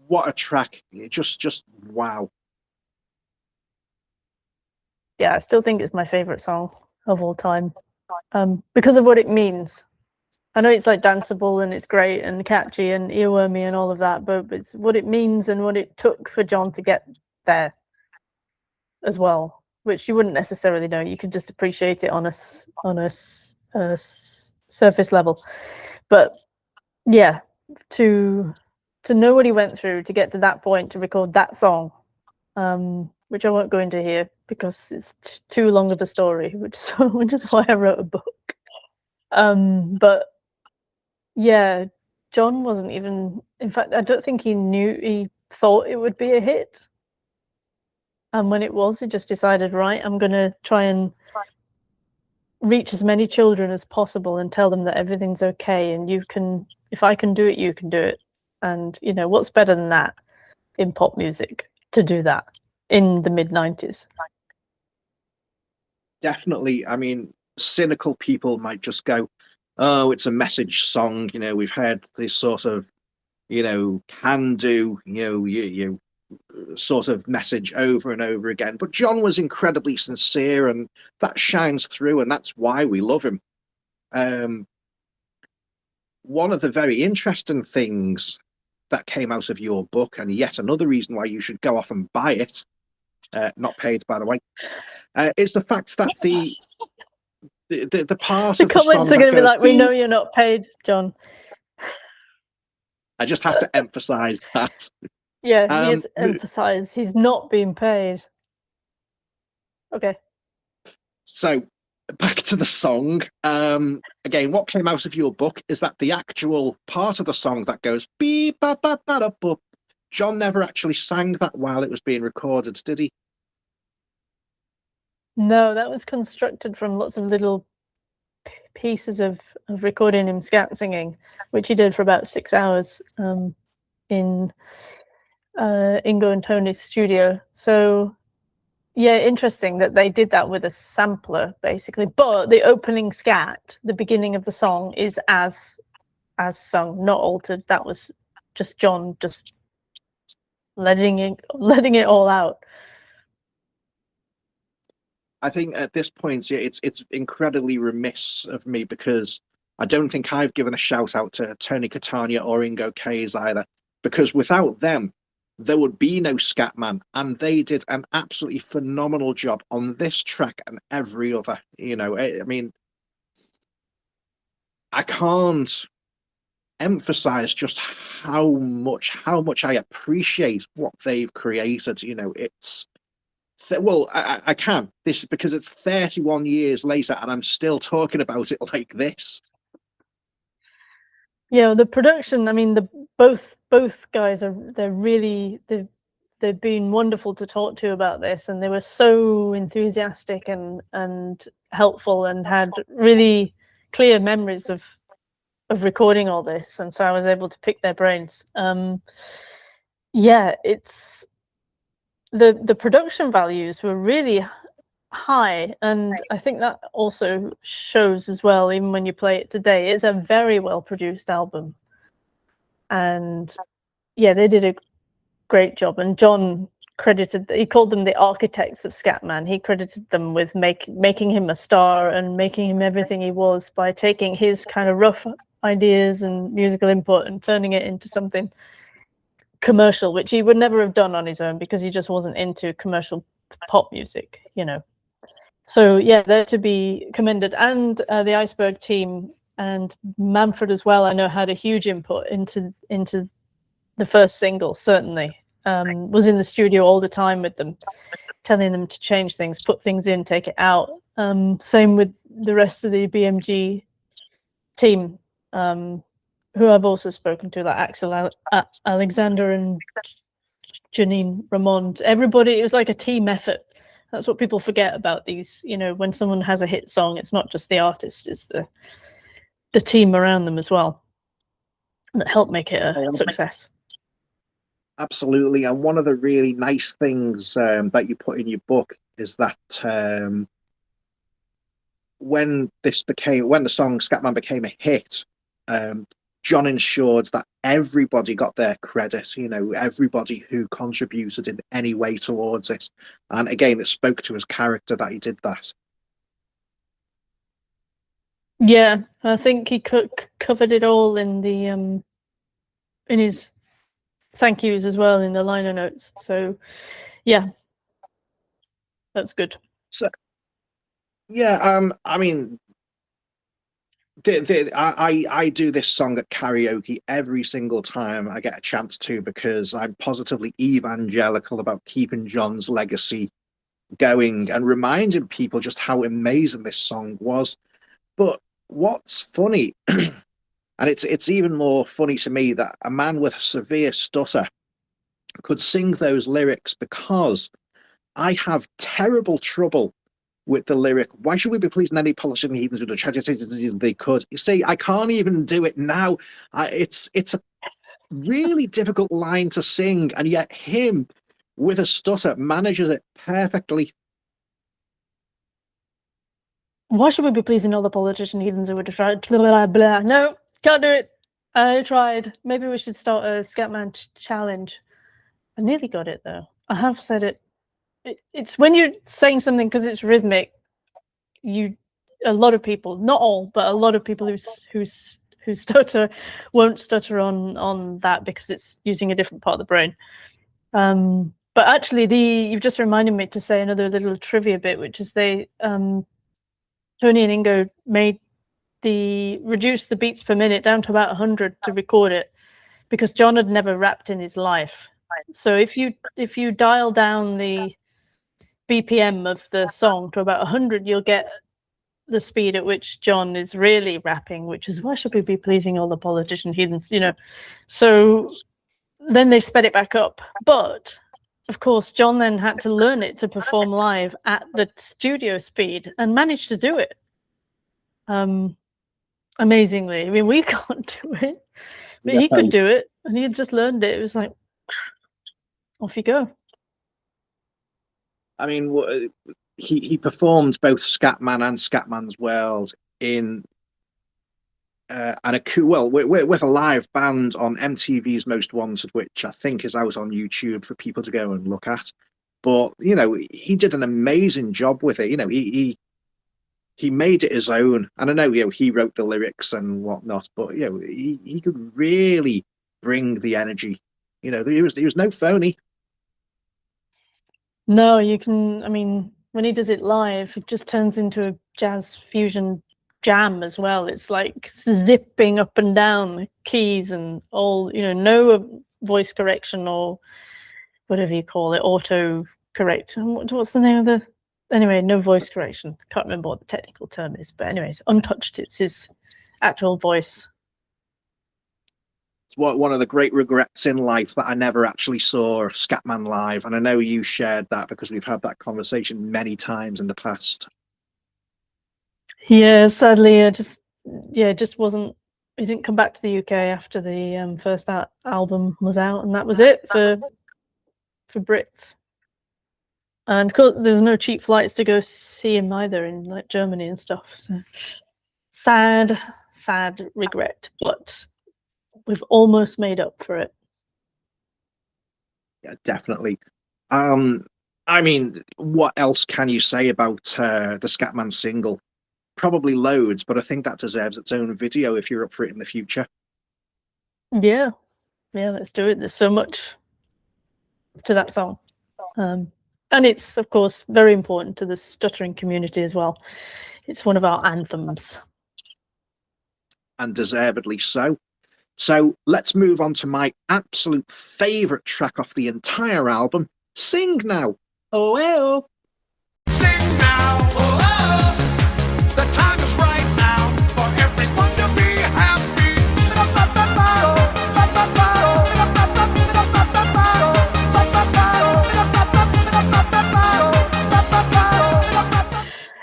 what a track! Just wow. Yeah, I still think it's my favorite song of all time, because of what it means. I know it's like danceable and it's great and catchy and earwormy and all of that, but it's what it means and what it took for John to get there as well, which you wouldn't necessarily know. You could just appreciate it on a surface level. But yeah, to know what he went through to get to that point to record that song, which I won't go into here because it's too long of a story, which is why I wrote a book. But yeah, John wasn't even, in fact, I don't think he thought it would be a hit. And when it was, he just decided, right, I'm going to try and reach as many children as possible and tell them that everything's okay, and you can, if I can do it, you can do it. And you know, what's better than that in pop music, to do that in the mid-90s? Definitely. I mean, cynical people might just go, oh, it's a message song. You know, we've heard this sort of, you know, can do, you sort of message over and over again. But John was incredibly sincere, and that shines through, and that's why we love him. One of the very interesting things that came out of your book, and yet another reason why you should go off and buy it, not paid, by the way, is the fact that the part The of the comments song are going that to be goes, like, we know you're not paid, John. I just have to emphasize that. Yeah, he is emphasized he's not being paid. Okay. So back to the song. Again, what came out of your book is that the actual part of the song that goes beep ba ba ba da boop, John never actually sang that while it was being recorded, did he? No, that was constructed from lots of little pieces of recording him scat singing, which he did for about 6 hours in Ingo and Tony's studio. So yeah, interesting that they did that with a sampler, basically. But the opening scat, the beginning of the song, is as sung, not altered. That was just John just letting it all out. I think at this point, yeah, it's incredibly remiss of me, because I don't think I've given a shout out to Tony Catania or Ingo Kays either, because without them, there would be no Scatman, and they did an absolutely phenomenal job on this track and every other. You know, I mean, I can't emphasize just how much I appreciate what they've created. You know, it's well, I can. This is because it's 31 years later, and I'm still talking about it like this. Yeah, the production. I mean, both guys they've been wonderful to talk to about this, and they were so enthusiastic and helpful, and had really clear memories of recording all this, and so I was able to pick their brains. Yeah, it's the production values were really high, and I think that also shows as well, even when you play it today. It's a very well produced album, and yeah, they did a great job. And John he called them the architects of Scatman. He credited them with making him a star and making him everything he was by taking his kind of rough ideas and musical input and turning it into something commercial, which he would never have done on his own, because he just wasn't into commercial pop music, you know. So yeah, they're to be commended. And the Iceberg team and Manfred as well, I know, had a huge input into the first single. Certainly was in the studio all the time with them, telling them to change things, put things in, take it out. Same with the rest of the BMG team, who I've also spoken to, like Axel Alexander and Janine Ramond. Everybody, it was like a team effort. That's what people forget about these. You know, when someone has a hit song, it's not just the artist, it's the team around them as well that help make it a success. Absolutely. And one of the really nice things that you put in your book is that when the song Scatman became a hit, John ensured that everybody got their credit, you know, everybody who contributed in any way towards it. And again, it spoke to his character that he did that. Yeah, I think he covered it all in the in his thank yous as well, in the liner notes. So yeah, that's good. So yeah, I mean, I do this song at karaoke every single time I get a chance to, because I'm positively evangelical about keeping John's legacy going and reminding people just how amazing this song was. But what's funny, and it's even more funny to me, that a man with a severe stutter could sing those lyrics, because I have terrible trouble with the lyric, why should we be pleasing any politician heathens with the tragedy they could? You see, I can't even do it now. It's a really difficult line to sing, and yet him with a stutter manages it perfectly. Why should we be pleasing all the politician heathens who would try? Blah, blah, blah. No, can't do it. I tried. Maybe we should start a Scatman challenge. I nearly got it though. I have said it. It's when you're saying something because it's rhythmic. A lot of people, not all, but a lot of people who stutter won't stutter on that because it's using a different part of the brain. But actually, you've just reminded me to say another little trivia bit, which is Tony and Ingo reduced the beats per minute down to about 100 to record it because John had never rapped in his life. So if you dial down the BPM of the song to about 100, you'll get the speed at which John is really rapping, which is why should we be pleasing all the politician heathens, So then they sped it back up. But of course, John then had to learn it to perform live at the studio speed and managed to do it. Amazingly. I mean, we can't do it, but he could do it, and he had just learned it. It was like, off you go. I mean, he performed both Scatman and Scatman's World in with a live band on MTV's Most Wanted, which I think is out on YouTube for people to go and look at. But he did an amazing job with it. He made it his own, and I know he wrote the lyrics and whatnot, but he could really bring the energy. He was no phony. No, you can. I mean, when he does it live, it just turns into a jazz fusion jam as well. It's like zipping up and down the keys and all. No voice correction or whatever you call it, auto correct. What's the name of the? Anyway, no voice correction. Can't remember what the technical term is, but anyways, untouched. It's his actual voice. It's one of the great regrets in life that I never actually saw Scatman live, and I know you shared that because we've had that conversation many times in the past. Yeah, sadly, it just wasn't. He didn't come back to the UK after the first album was out, and that was it for Brits. And of course, there's no cheap flights to go see him either in like Germany and stuff. So sad regret, but we've almost made up for it. Yeah, definitely. I mean, what else can you say about the Scatman single? Probably loads, but I think that deserves its own video if you're up for it in the future. Yeah, let's do it. There's so much to that song. And it's, of course, very important to the stuttering community as well. It's one of our anthems. And deservedly so. So let's move on to my absolute favourite track off the entire album, Sing Now. Oh, oh. Sing now, oh, oh. The time is right now for everyone to be happy.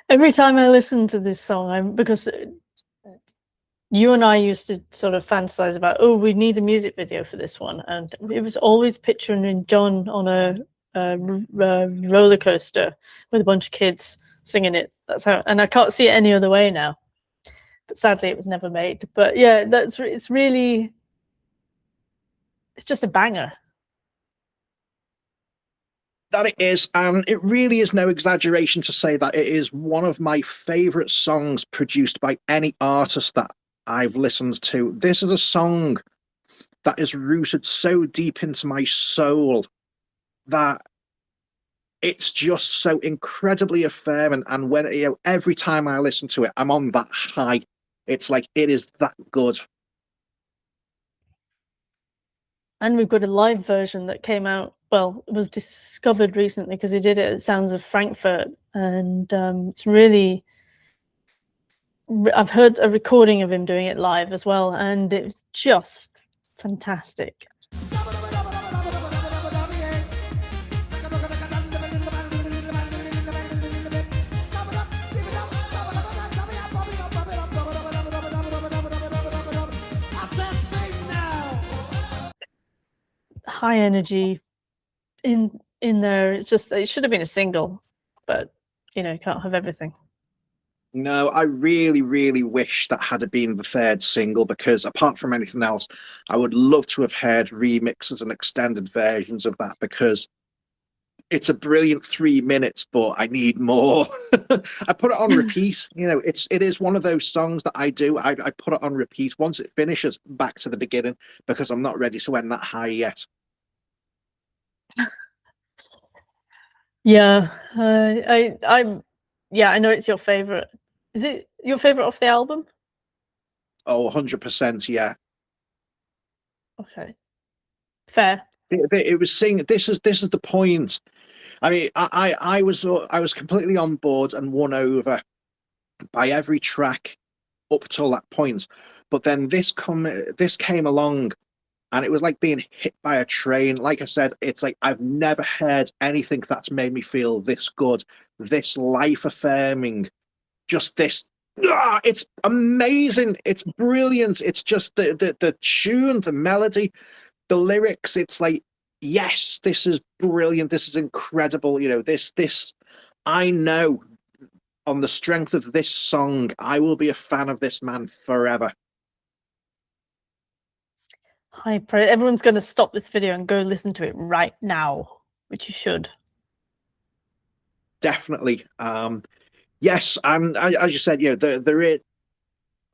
Every time I listen to this song, because you and I used to sort of fantasize about, we need a music video for this one, and it was always picturing John on a roller coaster with a bunch of kids singing it. That's how, and I can't see it any other way now. But sadly, it was never made. But yeah, it's just a banger. That it is, and it really is no exaggeration to say that it is one of my favourite songs produced by any artist that I've listened to. This is a song that is rooted so deep into my soul that it's just so incredibly affirming, and when every time I listen to it, I'm on that high. It's like it is that good. And we've got a live version that came out. Well, it was discovered recently because he did it at Sounds of Frankfurt, and it's really. I've heard a recording of him doing it live as well, and it's just fantastic. high energy in there. It's just, it should have been a single, but you know, you can't have everything. No, I really, really wish that had been the third single, because apart from anything else, I would love to have heard remixes and extended versions of that, because it's a brilliant 3 minutes, but I need more. I put it on repeat. You know, it is one of those songs that I do. I put it on repeat once it finishes, back to the beginning, because I'm not ready to end that high yet. Yeah, I know it's your favorite. Is it your favorite off the album? Oh, 100%, yeah. Okay, fair. It was singing. This is the point. I mean, I was completely on board and won over by every track up till that point. But then this came along, and it was like being hit by a train. Like I said, it's like I've never heard anything that's made me feel this good, this life affirming. Just this. It's amazing. It's brilliant. It's just the tune, the melody, the lyrics. It's like, yes, this is brilliant. This is incredible. You know, this. I know, on the strength of this song, I will be a fan of this man forever. Everyone's going to stop this video and go listen to it right now, which you should. Definitely. Yes, as you said, you know, there is.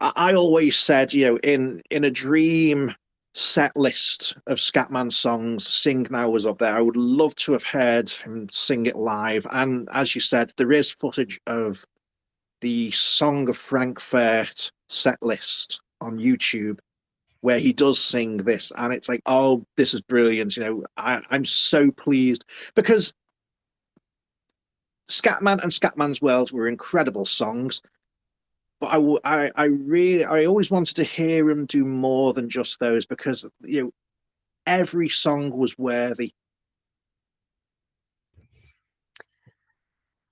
I always said, you know, in a dream set list of Scatman songs, Sing Now was up there. I would love to have heard him sing it live. And as you said, there is footage of the Song of Frankfurt set list on YouTube where he does sing this, and it's like, oh, this is brilliant. You know, I'm so pleased, because Scatman and Scatman's World were incredible songs, but I always wanted to hear him do more than just those, because you know, every song was worthy.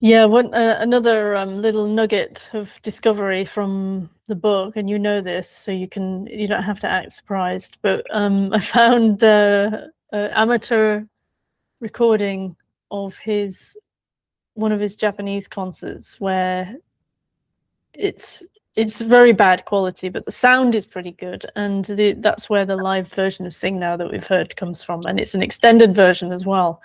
Yeah, another little nugget of discovery from the book, and you know this, so you don't have to act surprised. But I found an amateur recording of one of his Japanese concerts, where it's very bad quality, but the sound is pretty good, and that's where the live version of Sing Now that we've heard comes from, and it's an extended version as well.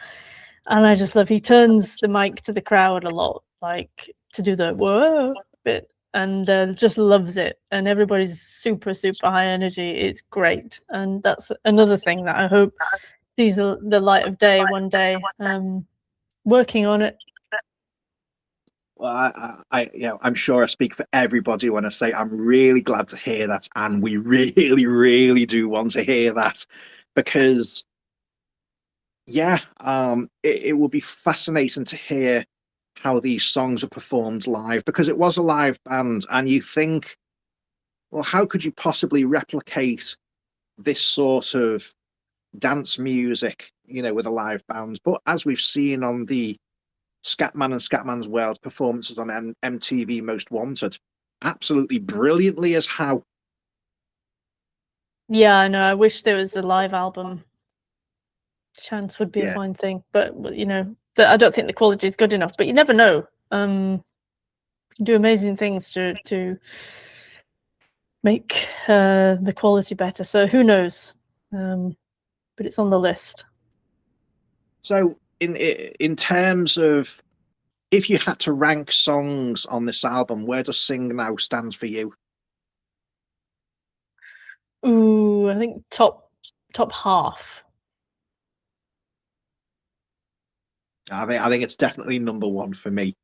And I just love, he turns the mic to the crowd a lot, like to do the whoa bit, and just loves it. And everybody's super, super high energy. It's great. And that's another thing that I hope sees the light of day one day. Working on it. Well, you know, I'm sure I speak for everybody when I say I'm really glad to hear that, and we really, really do want to hear that, because yeah, it will be fascinating to hear how these songs are performed live, because it was a live band, and you think, well, how could you possibly replicate this sort of dance music, you know, with a live band? But as we've seen on the Scatman and Scatman's World performances on MTV Most Wanted, absolutely brilliantly as how. Yeah, I know. I wish there was a live album. Chance would be a fine thing, but you know, I don't think the quality is good enough. But you never know. Do amazing things to make the quality better. So who knows? But it's on the list. So in terms of, if you had to rank songs on this album, where does Sing Now stand for you? Ooh, I think top half. I think it's definitely number one for me.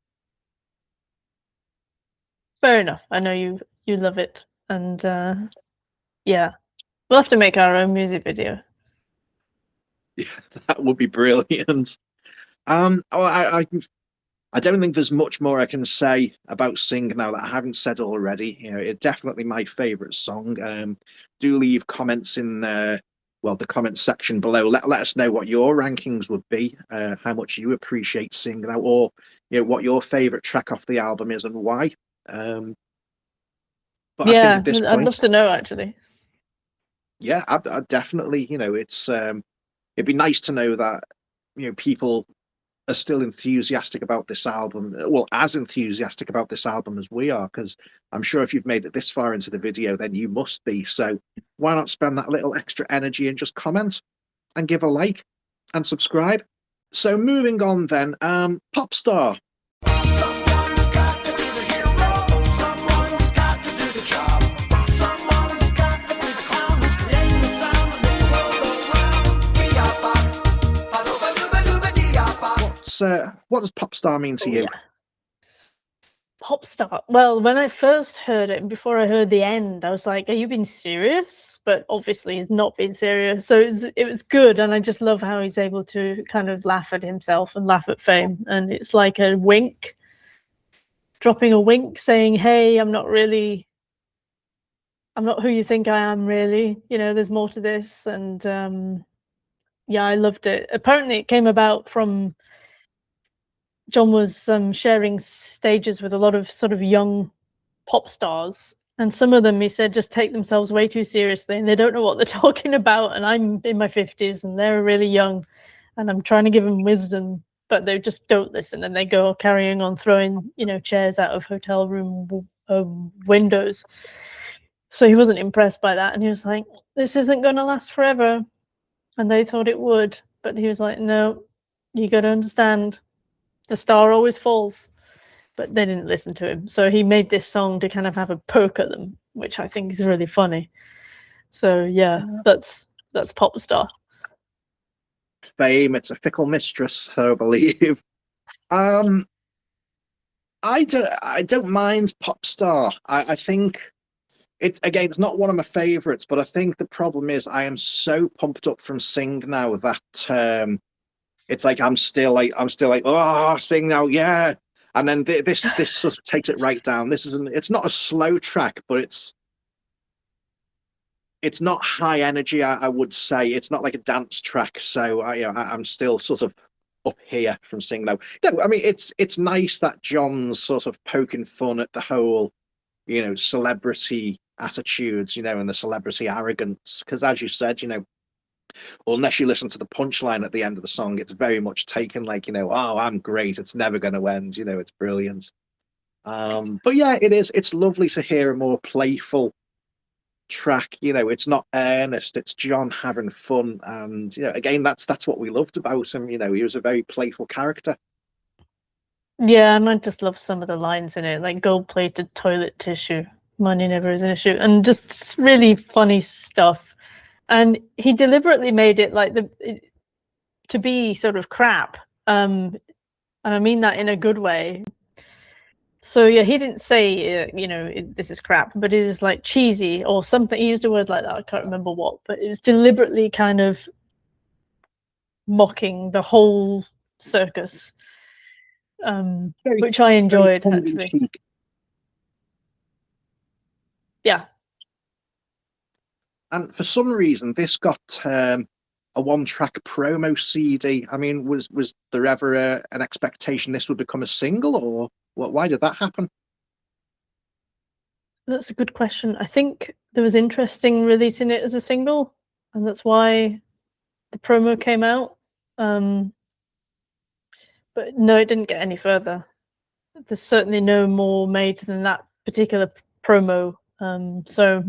Fair enough. I know you love it, and yeah, we'll have to make our own music video. Yeah, that would be brilliant. I don't think there's much more I can say about Sing Now that I haven't said already. You know, it's definitely my favourite song. Do leave comments in the comment section below. Let us know what your rankings would be, how much you appreciate Sing Now, or you know, what your favourite track off the album is and why. But yeah, I think at this point, I'd love to know, actually. Yeah, I definitely. You know, it's it'd be nice to know that people are still enthusiastic about this album, well, as enthusiastic about this album as we are, because I'm sure if you've made it this far into the video, then you must be. So why not spend that little extra energy and just comment and give a like and subscribe? So moving on then, Popstar. Someone's got to be the hero. Someone's got to do the job. Someone's got to be the clown who's creating the sound and make the world go round. What does Popstar mean to you? Yeah. Popstar. Well, when I first heard it, before I heard the end, I was like, "Are you being serious?" But obviously, he's not being serious. So it was good, and I just love how he's able to kind of laugh at himself and laugh at fame, and it's like a wink, dropping a wink, saying, "Hey, I'm not who you think I am, really. There's more to this." And yeah, I loved it. Apparently, it came about from John was sharing stages with a lot of sort of young pop stars, and some of them, he said, just take themselves way too seriously and they don't know what they're talking about, and I'm in my 50s and they're really young and I'm trying to give them wisdom, but they just don't listen, and they go carrying on throwing chairs out of hotel room windows. So he wasn't impressed by that, and he was like, this isn't going to last forever. And they thought it would, but he was like, no, you got to understand, the star always falls. But they didn't listen to him, so he made this song to kind of have a poke at them, which I think is really funny. So yeah, that's Popstar. Fame, it's a fickle mistress, I believe. I don't mind Popstar. I think it's not one of my favorites, but I think the problem is I am so pumped up from Sing now that it's like I'm still like, oh, Sing now, yeah. And then this sort of takes it right down. It's not a slow track, but it's not high energy, I would say. It's not like a dance track. So I'm still sort of up here from Sing now. No, I mean, it's nice that John's sort of poking fun at the whole, celebrity attitudes, and the celebrity arrogance. Because as you said, unless you listen to the punchline at the end of the song, it's very much taken like, oh, I'm great, it's never going to end, it's brilliant. But yeah, it's lovely to hear a more playful track. It's not earnest, it's John having fun, and again, that's what we loved about him. He was a very playful character. Yeah, and I just love some of the lines in it, like gold-plated toilet tissue, money never is an issue, and just really funny stuff. And he deliberately made it like to be sort of crap, and I mean that in a good way. So yeah, he didn't say this is crap, but it was like cheesy or something. He used a word like that. I can't remember what, but it was deliberately kind of mocking the whole circus, which I enjoyed actually. Yeah. And for some reason, this got a one-track promo CD. I mean, was there ever an expectation this would become a single, or why did that happen? That's a good question. I think there was interest in releasing it as a single, and that's why the promo came out. But no, it didn't get any further. There's certainly no more made than that particular promo. So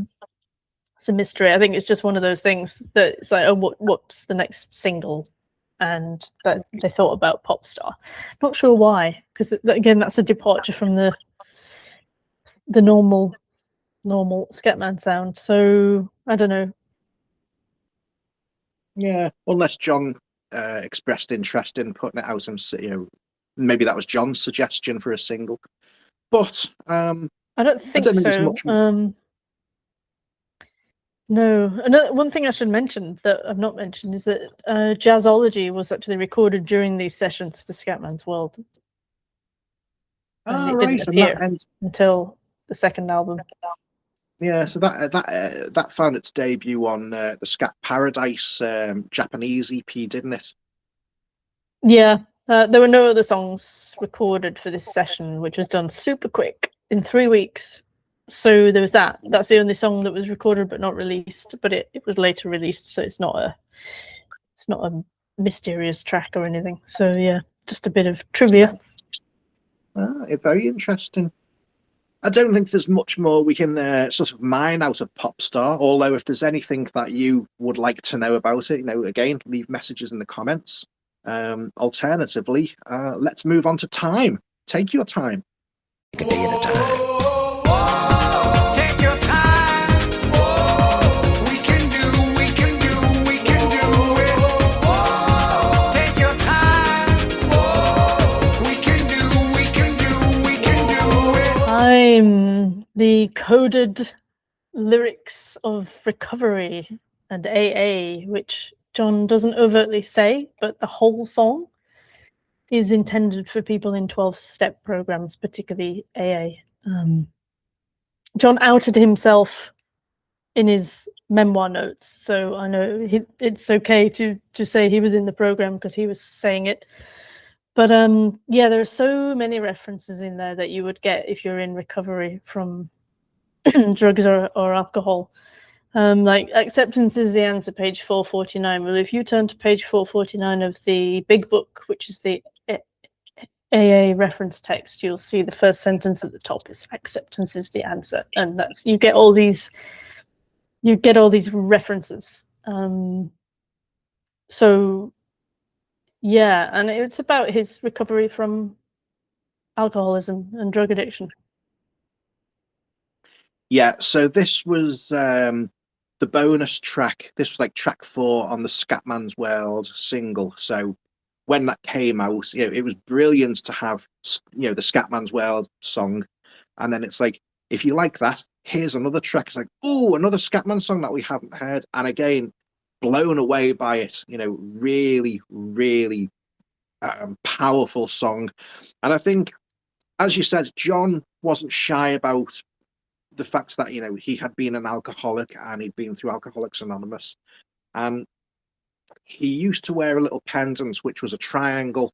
it's a mystery. I think it's just one of those things that it's like, oh, what's the next single? And that they thought about Popstar. Not sure why, because again, that's a departure from the normal Scatman sound. So I don't know. Yeah, unless John expressed interest in putting it out, and maybe that was John's suggestion for a single. But I don't think so. Much... No. One thing I should mention that I've not mentioned is that Jazzology was actually recorded during these sessions for Scatman's World. And it didn't appear until the second album. Yeah, so that found its debut on the Scat Paradise Japanese EP, didn't it? Yeah, there were no other songs recorded for this session, which was done super quick in 3 weeks. So there was that. That's the only song that was recorded but not released. But it was later released, so it's not It's not a mysterious track or anything. So yeah, just a bit of trivia. Very interesting. I don't think there's much more we can sort of mine out of Popstar, although if there's anything that you would like to know about it, again, leave messages in the comments. Alternatively, let's move on to time. Take your time. Take your time. We can do it. Take your time. We can do it. I'm the coded lyrics of recovery and AA, which John doesn't overtly say, but the whole song is intended for people in 12-step programs, particularly AA. John outed himself in his memoir notes, so I know it's okay to say he was in the program because he was saying it. But yeah, there are so many references in there that you would get if you're in recovery from drugs or alcohol. Like acceptance is the answer, page 449. Well, if you turn to page 449 of the big book, which is the AA reference text, you'll see the first sentence at the top is acceptance is the answer, and that's you get all these references. So yeah, and it's about his recovery from alcoholism and drug addiction. Yeah, so this was the bonus track. This was like track 4 on the Scatman's World single. So when that came out, it was brilliant to have, the Scatman's World song. And then it's like, if you like that, here's another track. It's like, oh, another Scatman song that we haven't heard. And again, blown away by it. Really, really powerful song. And I think, as you said, John wasn't shy about the fact that, he had been an alcoholic and he'd been through Alcoholics Anonymous. And he used to wear a little pendant, which was a triangle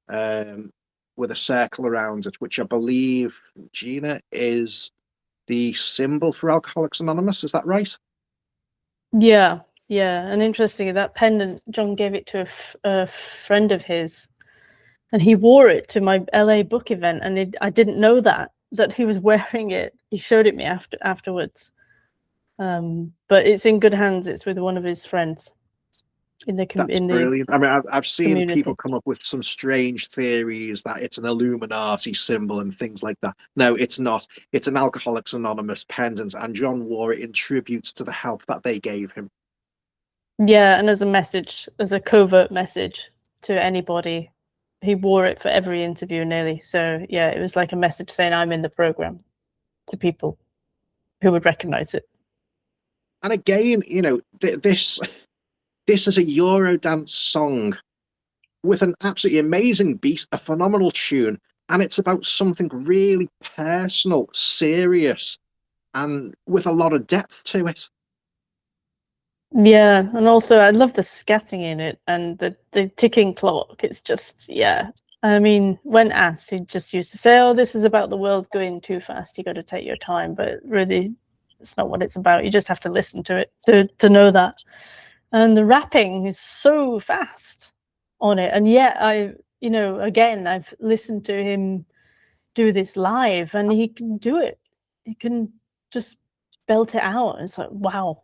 with a circle around it, which I believe, Gina, is the symbol for Alcoholics Anonymous. Is that right? Yeah. And interestingly, that pendant, John gave it to a friend of his, and he wore it to my LA book event, and I didn't know that he was wearing it. He showed it me afterwards. But it's in good hands. It's with one of his friends. That's brilliant. I mean, I've seen community. People come up with some strange theories that it's an Illuminati symbol and things like that. No, it's not. It's an Alcoholics Anonymous pendant, and John wore it in tribute to the help that they gave him. Yeah, and as a message, as a covert message to anybody. He wore it for every interview nearly. So yeah, it was like a message saying I'm in the program to people who would recognize it. And again, this is a Eurodance song with an absolutely amazing beat, a phenomenal tune, and it's about something really personal, serious, and with a lot of depth to it. Yeah, and also I love the scatting in it and the ticking clock. It's just, yeah. I mean, when asked, he just used to say, oh, this is about the world going too fast. You got to take your time. But really, it's not what it's about. You just have to listen to it to know that. And the rapping is so fast on it. And yet, again, I've listened to him do this live, and he can do it. He can just belt it out. It's like, wow.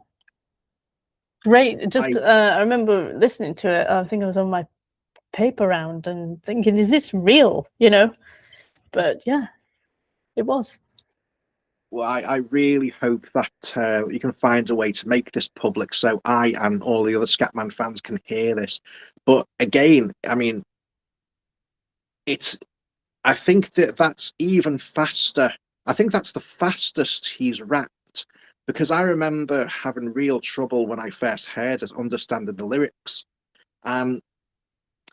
Great. I remember listening to it. I think I was on my paper round and thinking, is this real? But yeah, it was. Well, I really hope that you can find a way to make this public so I and all the other Scatman fans can hear this. But again, I mean, I think that's even faster. I think that's the fastest he's rapped. Because I remember having real trouble when I first heard it, understanding the lyrics. And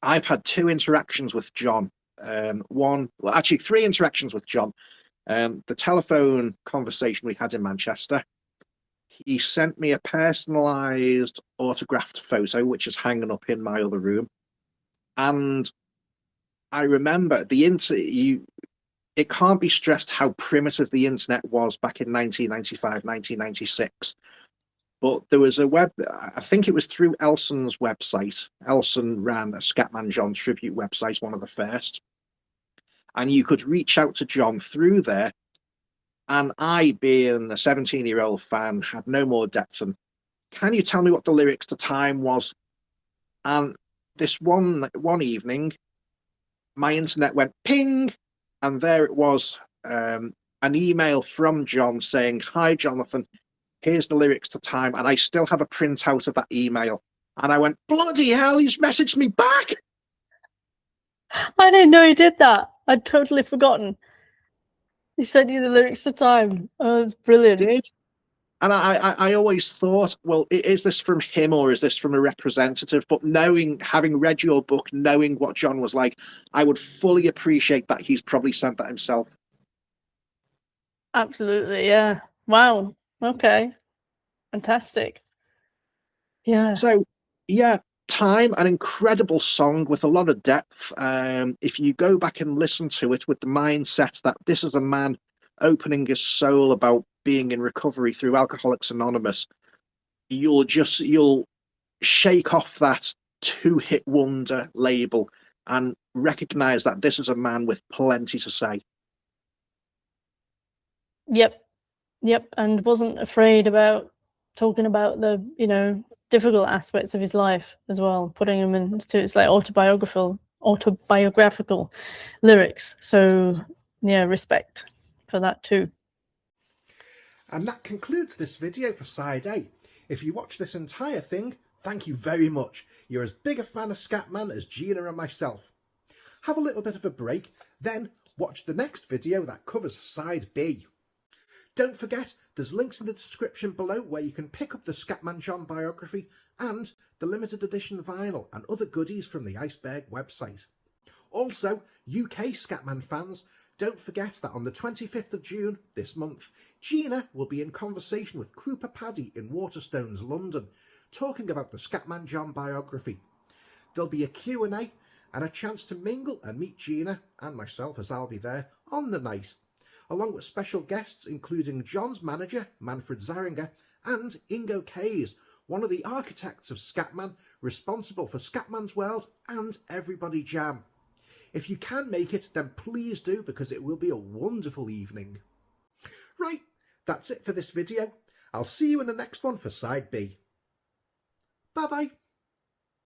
I've had 2 interactions with John. 3 interactions with John. The telephone conversation we had in Manchester. He sent me a personalised autographed photo, which is hanging up in my other room. And I remember it can't be stressed how primitive the internet was back in 1995, 1996. But there was I think it was through Elson's website. Elson ran a Scatman John tribute website, one of the first. And you could reach out to John through there. And I, being a 17-year-old fan, had no more depth than, can you tell me what the lyrics to Time was? And this one evening, my internet went ping, and there it was, an email from John saying, "Hi, Jonathan, here's the lyrics to Time." And I still have a printout of that email. And I went, bloody hell, he's messaged me back. I didn't know he did that. I'd totally forgotten. He sent you the lyrics to Time. Oh, it's brilliant. He did. And I always thought, well, is this from him or is this from a representative? But having read your book, knowing what John was like, I would fully appreciate that he's probably sent that himself. Absolutely, yeah. Wow. Okay. Fantastic. Yeah. So, yeah, Time, an incredible song with a lot of depth. If you go back and listen to it with the mindset that this is a man opening his soul about being in recovery through Alcoholics Anonymous, you'll shake off that two-hit wonder label and recognize that this is a man with plenty to say. Yep, and wasn't afraid about talking about the, difficult aspects of his life as well, putting them into, it's like autobiographical lyrics. So yeah, respect for that too. And that concludes this video for side A. If you watch this entire thing, thank you very much. You're as big a fan of Scatman as Gina and myself. Have a little bit of a break, then watch the next video that covers side B. Don't forget, there's links in the description below where you can pick up the Scatman John biography and the limited edition vinyl and other goodies from the Iceberg website. Also, UK Scatman fans, don't forget that on the 25th of June this month, Gina will be in conversation with Krupa Paddy in Waterstones, London, talking about the Scatman John biography. There'll be a Q&A and a chance to mingle and meet Gina and myself, as I'll be there, on the night, along with special guests including John's manager, Manfred Zaringer, and Ingo Kays, one of the architects of Scatman, responsible for Scatman's World and Everybody Jam. If you can make it, then please do, because it will be a wonderful evening. Right, that's it for this video. I'll see you in the next one for side B. Bye bye.